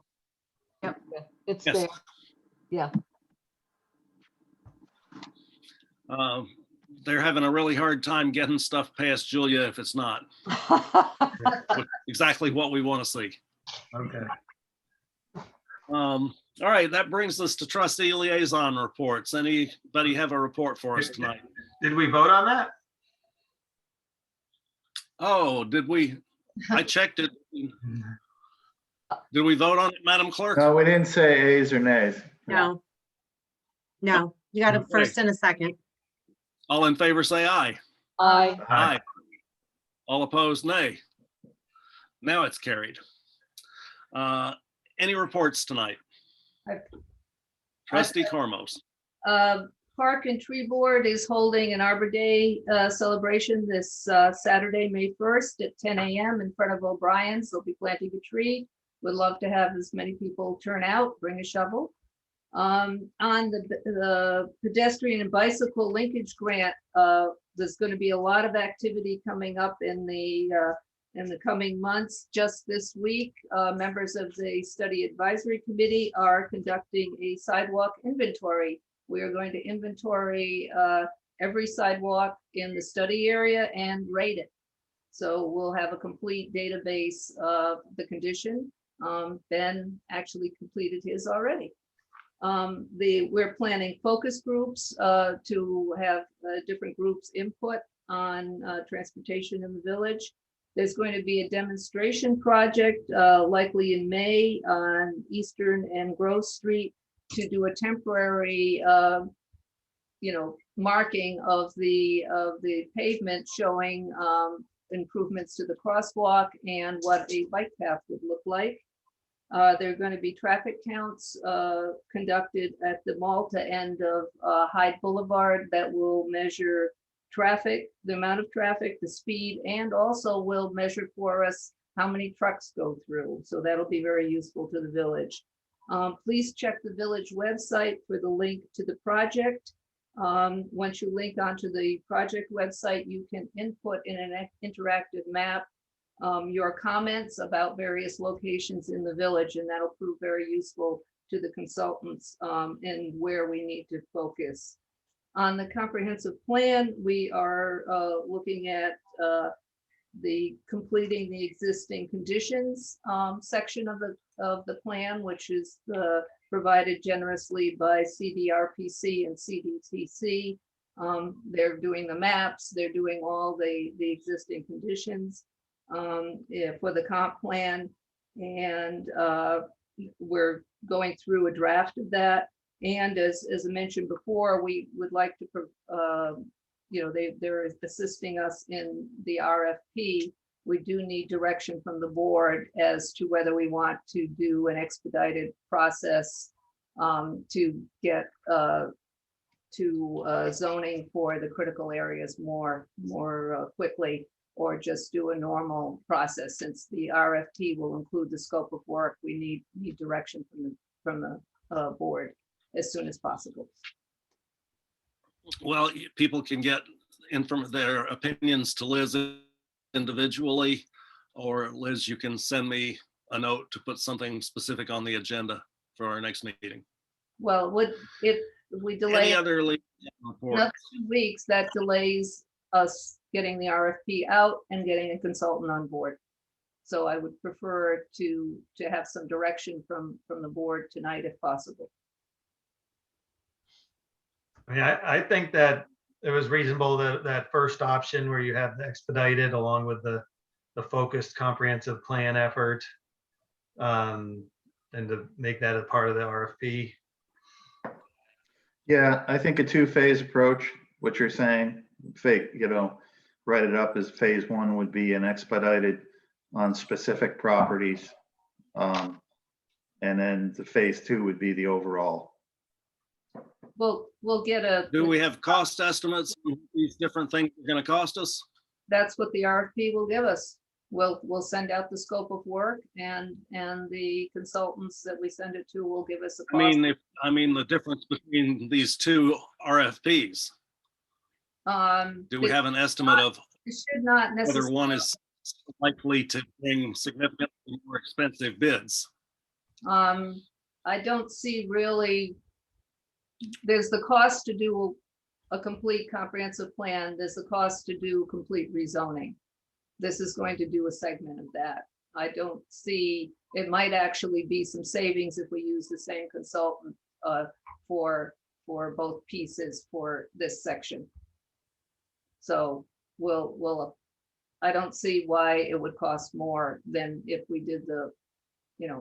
It's Yes. there. Yeah. They're having a really hard time getting stuff past Julia if it's not. Exactly what we want to see. Okay. All right, that brings us to trustee liaison reports. Anybody have a report for us tonight? Did we vote on that? Oh, did we? I checked it. Did we vote on it, Madam Clerk? No, we didn't say ayes or nays. no, No, you got a Okay. first and a second. All in favor, say aye. Aye. Aye. All opposed, nay. Now it's carried. Any reports tonight? Trustee Cormos. Park and Tree Board is holding an Arbor Day celebration this Saturday, May 1st at 10 a.m. in front of O'Brien's. They'll be planting a tree. Would love to have as many people turn out, bring a shovel. On the pedestrian and bicycle linkage grant, there's going to be a lot of activity coming up in the coming months. Just this week, members of the Study Advisory Committee are conducting a sidewalk inventory. We are going to inventory every sidewalk in the study area and rate it. So we'll have a complete database of the condition. Ben actually completed his already. We're planning focus groups to have different groups input on transportation in the village. There's going to be a demonstration project likely in May on Eastern and Grove Street to do a temporary marking of the pavement showing improvements to the crosswalk and what a bike path would look like. There are going to be traffic counts conducted at the Malta end of Hyde Boulevard that will measure traffic, the amount of traffic, the speed, and also will measure for us how many trucks go through. So that'll be very useful to the village. Please check the village website for the link to the project. Once you link onto the project website, you can input in an interactive map your comments about various locations in the village, and that'll prove very useful to the consultants in where we need to focus. On the comprehensive plan, we are looking at completing the existing conditions section of the plan, which is provided generously by CDRPC and CDTC. They're doing the maps, they're doing all the existing conditions for the comp plan, and we're going through a draft of that. And as I mentioned before, we would like to, they're assisting us in the RFP. We do need direction from the board as to whether we want to do an expedited process to get to zoning for the critical areas more quickly, or just do a normal process. Since the RFP will include the scope of work, we need direction from the board as soon as possible. Well, people can get their opinions to Liz individually, or Liz, you can send me a note to put something specific on the agenda for our next meeting. Well, if we delay Any other legal report? another 2 weeks, that delays us getting the RFP out and getting a consultant on board. So I would prefer to have some direction from the board tonight if possible. I mean, I think that it was reasonable that first option where you have the expedited along with the focused comprehensive plan effort, and to make that a part of the RFP. Yeah, I think a two-phase approach, what you're saying, write it up as phase one would be an expedited on specific properties. And then the phase two would be the overall. We'll get Do we have cost estimates on these different things are going to cost us? that's what the RFP will give us. We'll send out the scope of work, and the consultants that we send it to will give us a cost. I mean the difference between these two RFPs. Do we have an estimate of It should not whether necessarily. one is likely to bring significantly more expensive bids? I don't see really, there's the cost to do a complete comprehensive plan. There's the cost to do complete rezoning. This is going to do a segment of that. I don't see, it might actually be some savings if we use the same consultant for both pieces for this section. So I don't see why it would cost more than if we did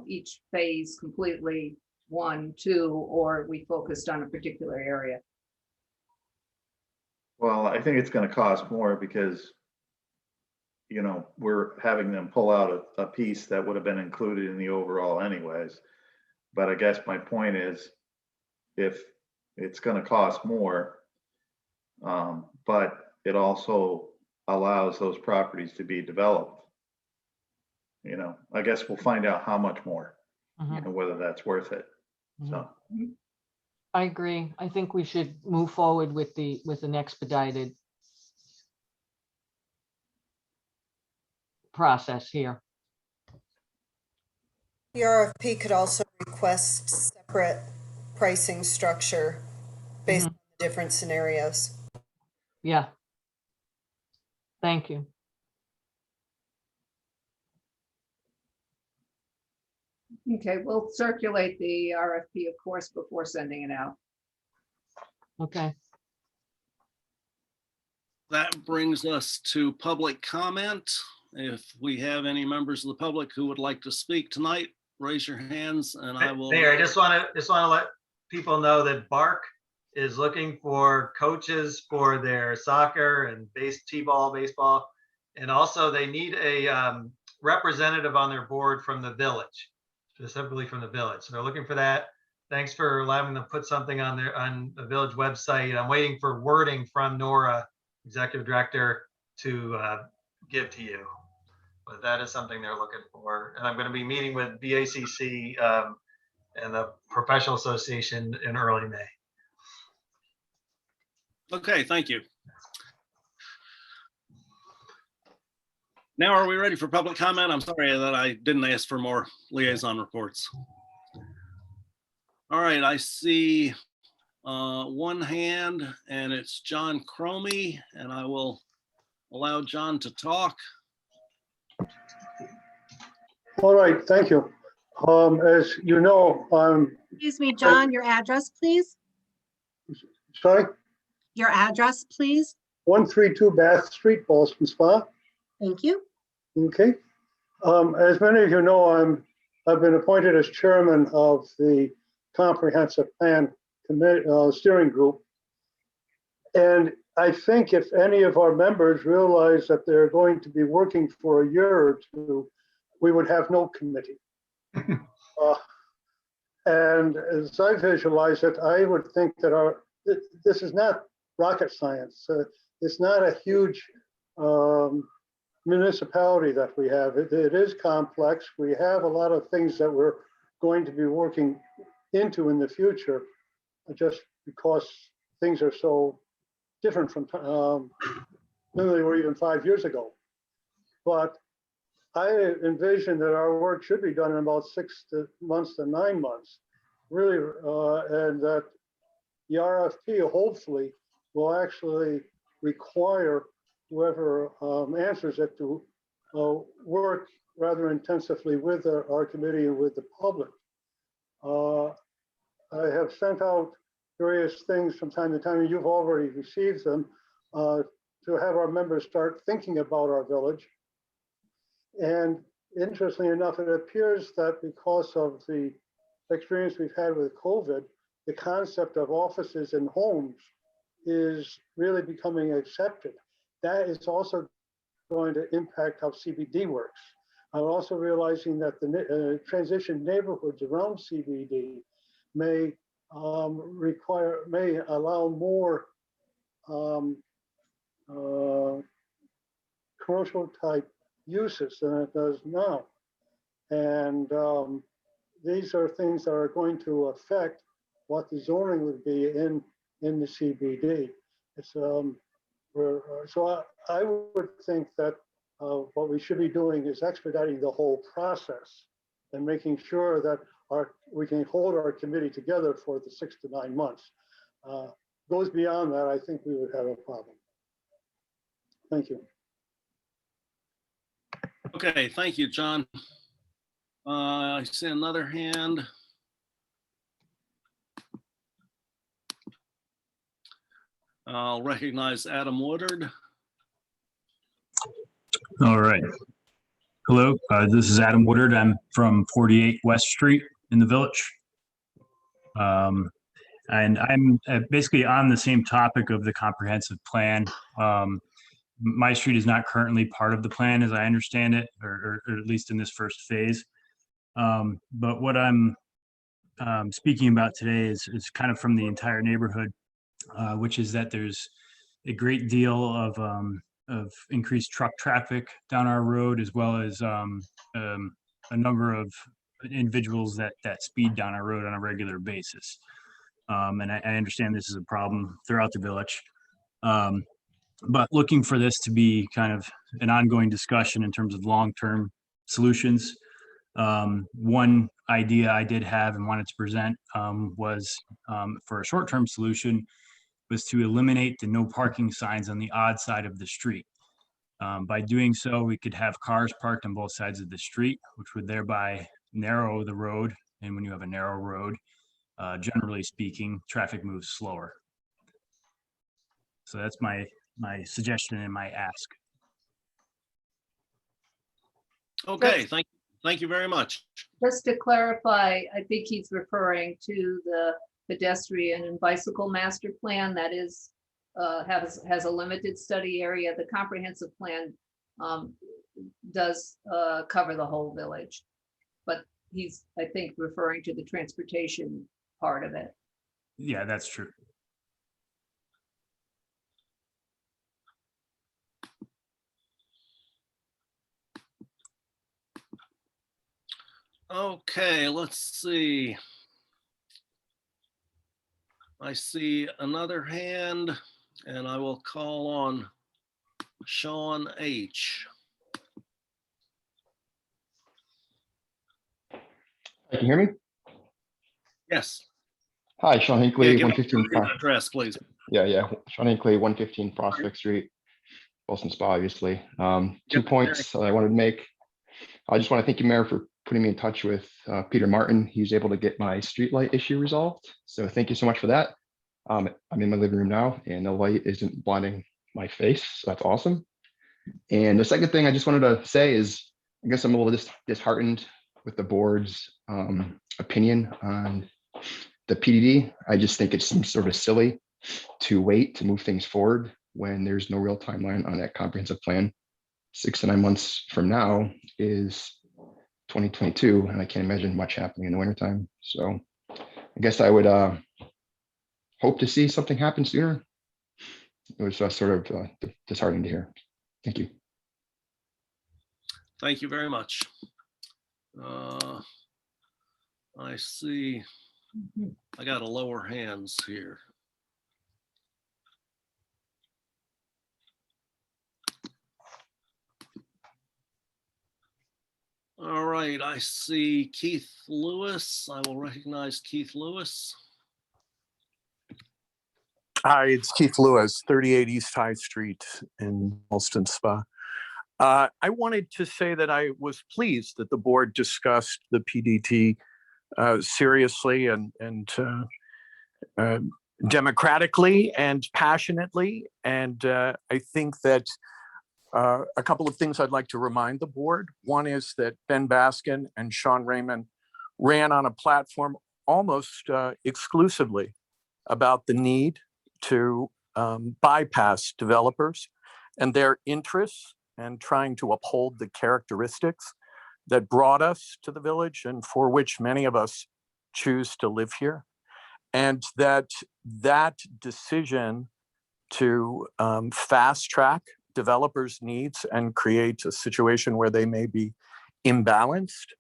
each phase completely one, two, or we focused on a particular area. Well, I think it's gonna cost more because, you know, we're having them pull out a piece that would have been included in the overall anyways. But I guess my point is, if it's gonna cost more, but it also allows those properties to be developed. You know, I guess we'll find out how much more, Mhm. and whether that's worth it. So, I agree. I think we should move forward with an expedited process here. The RFP could also request separate pricing structure based on the different scenarios. Yeah. Thank you. Okay, we'll circulate the RFP, of course, before sending it out. Okay. That brings us to public comment. If we have any members of the public who would like to speak tonight, raise your hands and I will. Mayor, I just want to let people know that Bark is looking for coaches for their soccer and t-ball, baseball. And also they need a representative on their board from the village, specifically from the village. So they're looking for that. Thanks for allowing them to put something on the village website. I'm waiting for wording from Nora, executive director, to give to you. But that is something they're looking for. And I'm going to be meeting with BACC and the Professional Association in early May. Okay, thank you. Now, are we ready for public comment? I'm sorry that I didn't ask for more liaison reports. All right, I see one hand and it's John Cromie, and I will allow John to talk. All right, thank you. As you know, Excuse me, John, your address, please? sorry, Your address, please? 132 Bath Street, Ballston Spa. Thank you. Okay. As many of you know, I've been appointed as chairman of the Comprehensive Plan Committee Steering Group. And I think if any of our members realize that they're going to be working for a year or two, we would have no committee. And as I visualize it, I would think that this is not rocket science. It's not a huge municipality that we have. It is complex. We have a lot of things that we're going to be working into in the future, just because things are so different from than they were even 5 years ago. But I envision that our work should be done in about 6 months to 9 months, really, and that the RFP hopefully will actually require whoever answers it to work rather intensively with our committee and with the public. I have sent out various things from time to time, and you've already received them, to have our members start thinking about our village. And interestingly enough, it appears that because of the experience we've had with COVID, the concept of offices and homes is really becoming accepted. That is also going to impact how CBD works. I'm also realizing that the transition neighborhoods around CBD may allow more commercial type uses than it does now. And these are things that are going to affect what the zoning would be in the CBD. It's so I would think that what we should be doing is expediting the whole process and making sure that we can hold our committee together for the 6 to 9 months. Goes beyond that, I think we would have a problem. Thank you. Okay, thank you, John. I see another hand. I'll recognize Adam Woodard. All right. Hello, this is Adam Woodard. I'm from 48 West Street in the village. And I'm basically on the same topic of the comprehensive plan. My street is not currently part of the plan as I understand it, or at least in this first phase. But what I'm speaking about today is kind of from the entire neighborhood, which is that there's a great deal of increased truck traffic down our road, as well as a number of individuals that speed down our road on a regular basis. And I understand this is a problem throughout the village. But looking for this to be kind of an ongoing discussion in terms of long-term solutions. One idea I did have and wanted to present was for a short-term solution was to eliminate the no parking signs on the odd side of the street. By doing so, we could have cars parked on both sides of the street, which would thereby narrow the road. And when you have a narrow road, generally speaking, traffic moves slower. So that's my suggestion and my ask. Okay, thank you very much. Just to clarify, I think he's referring to the pedestrian and bicycle master plan that is, has a limited study area. The comprehensive plan does cover the whole village, but he's, I think, referring to the transportation part of it. Yeah, that's true. Okay, let's see. I see another hand, and I will call on Sean H. Can you hear me? Yes. Hi, Sean Yeah, Hinckley, give 115. us the address, please. Yeah. Sean Hinckley, 115 Prospect Street, Ballston Spa, obviously. 2 points I wanted to make. I just want to thank you, Mayor, for putting me in touch with Peter Martin. He was able to get my streetlight issue resolved. So thank you so much for that. I'm in my living room now and the light isn't blinding my face. So that's awesome. And the second thing I just wanted to say is, I guess I'm a little disheartened with the board's opinion on the PDD. I just think it's some sort of silly to wait to move things forward when there's no real timeline on that comprehensive plan. 6 to 9 months from now is 2022, and I can't imagine much happening in the wintertime. So I guess I would hope to see something happen sooner. It was sort of disheartening to hear. Thank you. Thank you very much. I see, I got a lower hands here. All right, I see Keith Lewis. I will recognize Keith Lewis. Hi, it's Keith Lewis, 38 East High Street in Ballston Spa. I wanted to say that I was pleased that the board discussed the PDT seriously and democratically and passionately. And I think that a couple of things I'd like to remind the board. One is that Ben Baskin and Sean Raymond ran on a platform almost exclusively about the need to bypass developers and their interests and trying to uphold the characteristics that brought us to the village and for which many of us choose to live here. And that decision to fast track developers' needs and create a situation where they may be imbalanced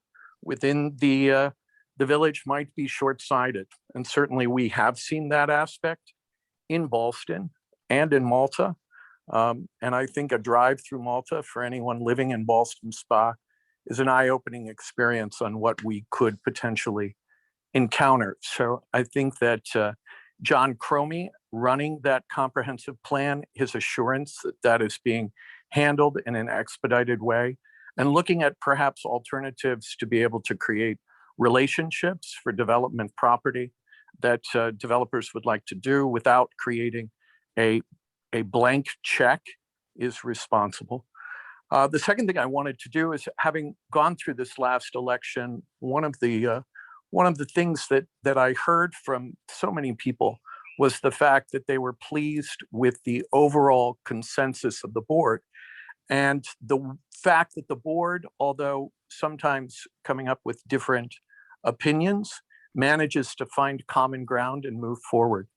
within the village might be short-sighted. And certainly we have seen that aspect in Ballston and in Malta. And I think a drive through Malta for anyone living in Ballston Spa is an eye-opening experience on what we could potentially encounter. So I think that John Cromie running that comprehensive plan, his assurance that that is being handled in an expedited way, and looking at perhaps alternatives to be able to create relationships for development property that developers would like to do without creating a blank check is responsible. The second thing I wanted to do is, having gone through this last election, one of the one of the things that I heard from so many people was the fact that they were pleased with the overall consensus of the board. And the fact that the board, although sometimes coming up with different opinions, manages to find common ground and move forward.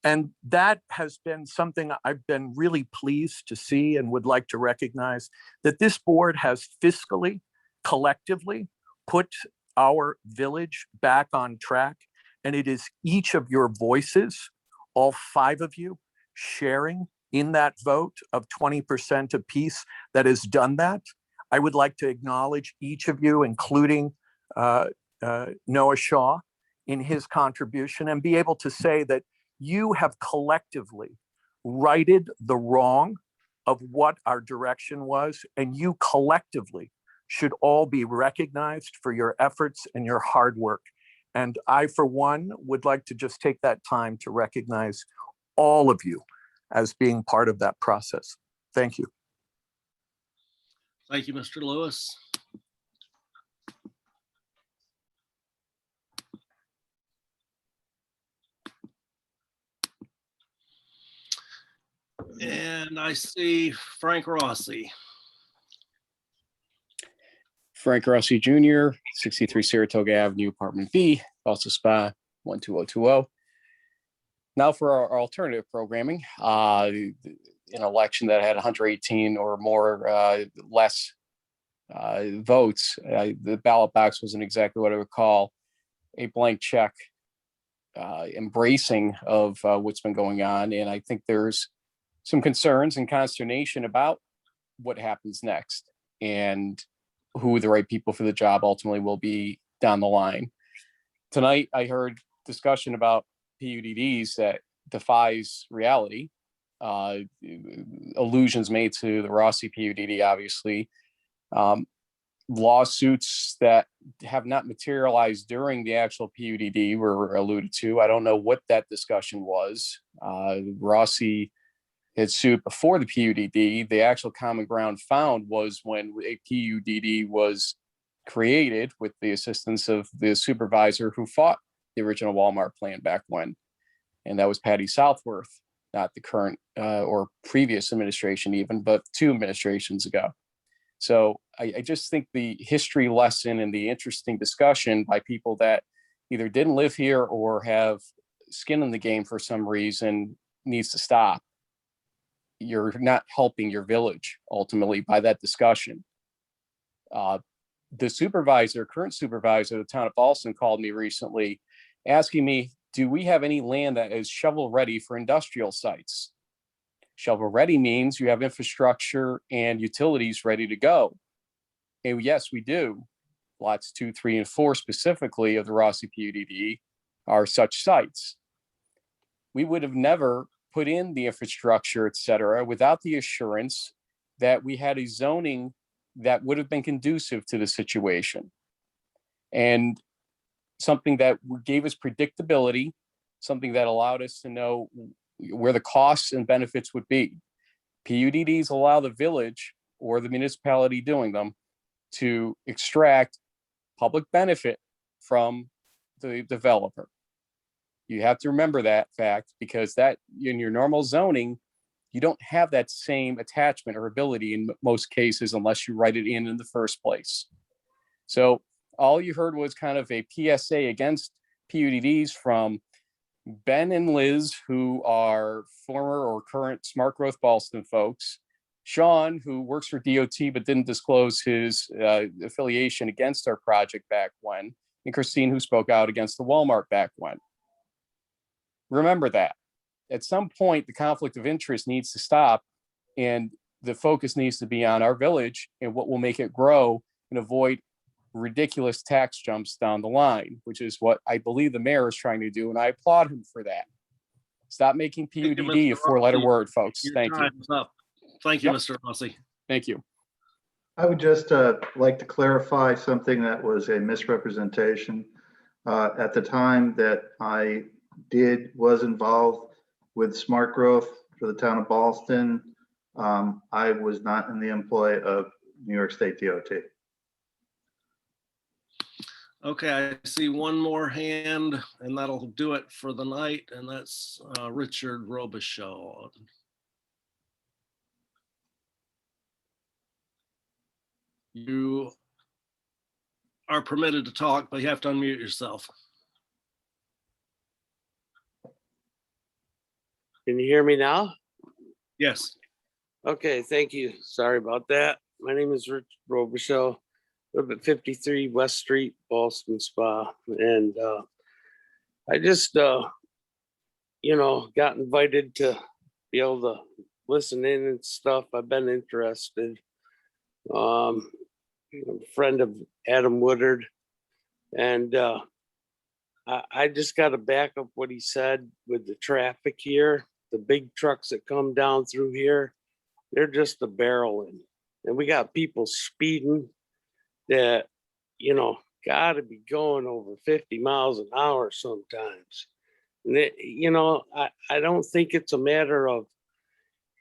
And that has been something I've been really pleased to see and would like to recognize, that this board has fiscally, collectively put our village back on track. And it is each of your voices, all 5 of you, sharing in that vote of 20% apiece that has done that. I would like to acknowledge each of you, including Noah Shaw, in his contribution, and be able to say that you have collectively righted the wrong of what our direction was, and you collectively should all be recognized for your efforts and your hard work. And I, for one, would like to just take that time to recognize all of you as being part of that process. Thank you. Thank you, Mr. Lewis. And I see Frank Rossi. Frank Rossi Jr., 63 Saratoga Avenue, Apartment B, also SPA 12020. Now for our alternative programming, an election that had 118 or more less votes. The ballot box wasn't exactly what I would call a blank check embracing of what's been going on. And I think there's some concerns and consternation about what happens next and who the right people for the job ultimately will be down the line. Tonight, I heard discussion about PUDDs that defies reality. Allusions made to the Rossi PUDD, obviously. Lawsuits that have not materialized during the actual PUDD were alluded to. I don't know what that discussion was. Rossi had sued before the PUDD. The actual common ground found was when a PUDD was created with the assistance of the supervisor who fought the original Walmart plan back when. And that was Patty Southworth, not the current or previous administration even, but 2 administrations ago. So I just think the history lesson and the interesting discussion by people that either didn't live here or have skin in the game for some reason needs to stop. You're not helping your village ultimately by that discussion. The supervisor, current supervisor of the town of Ballston, called me recently asking me, do we have any land that is shovel ready for industrial sites? Shovel ready means you have infrastructure and utilities ready to go. And yes, we do. Lots 2, 3, and 4 specifically of the Rossi PUDD are such sites. We would have never put in the infrastructure, et cetera, without the assurance that we had a zoning that would have been conducive to the situation. And something that gave us predictability, something that allowed us to know where the costs and benefits would be. PUDDs allow the village or the municipality doing them to extract public benefit from the developer. You have to remember that fact, because that in your normal zoning, you don't have that same attachment or ability in most cases unless you write it in the first place. So all you heard was kind of a PSA against PUDDs from Ben and Liz, who are former or current Smart Growth Ballston folks, Sean, who works for DOT but didn't disclose his affiliation against our project back when, and Christine, who spoke out against the Walmart back when. Remember that. At some point, the conflict of interest needs to stop, and the focus needs to be on our village and what will make it grow and avoid ridiculous tax jumps down the line, which is what I believe the mayor is trying to do, and I applaud him for that. Stop making PUDD a 4-letter word, folks. Thank you. Thank you, Yep. Mr. Rossi. Thank you. I would just like to clarify something that was a misrepresentation. At the time that I was involved with Smart Growth for the town of Ballston, I was not in the employ of New York State DOT. Okay, I see one more hand and that'll do it for the night. And that's Richard Robichaud. You are permitted to talk, but you have to unmute yourself. Can you hear me now? Yes. Okay, thank you. Sorry about that. My name is Rich Robichaud. Live at 53 West Street, Ballston Spa. And I just, got invited to be able to listen in and stuff. I've been interested. I'm a friend of Adam Woodard. And I just got to back up what he said with the traffic here. The big trucks that come down through here, they're just a barreling. And we got people speeding that, gotta be going over 50 miles an hour sometimes. And I don't think it's a matter of,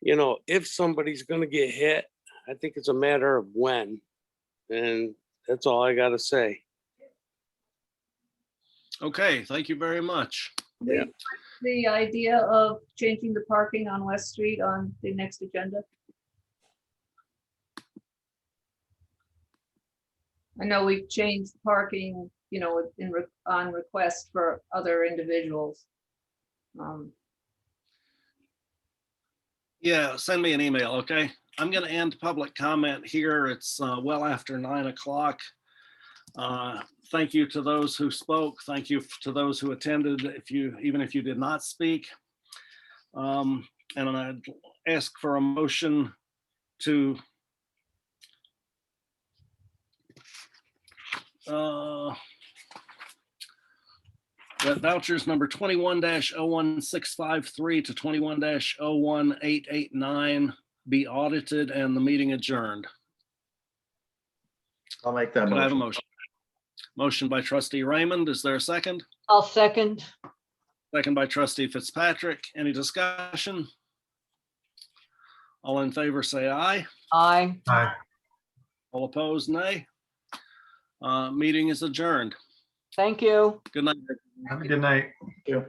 if somebody's gonna get hit. I think it's a matter of when. And that's all I gotta say. Okay, thank you very much. Yeah. The idea of changing the parking on West Street on the next agenda? I know we've changed parking, on request for other individuals. Yeah, send me an email, okay? I'm gonna end public comment here. It's well after 9 o'clock. Thank you to those who spoke. Thank you to those who attended, even if you did not speak. And I'd ask for a motion to that vouchers number 21-01653 to 21-01889 be audited and the meeting adjourned. I'll make that Could I have a motion. motion? Motion by trustee Raymond. Is there a second? I'll second. Second by trustee Fitzpatrick. Any discussion? All in favor, say aye. Aye. Aye. All opposed, nay. Meeting is adjourned. Thank you. Good night. Have a good night. Thank you.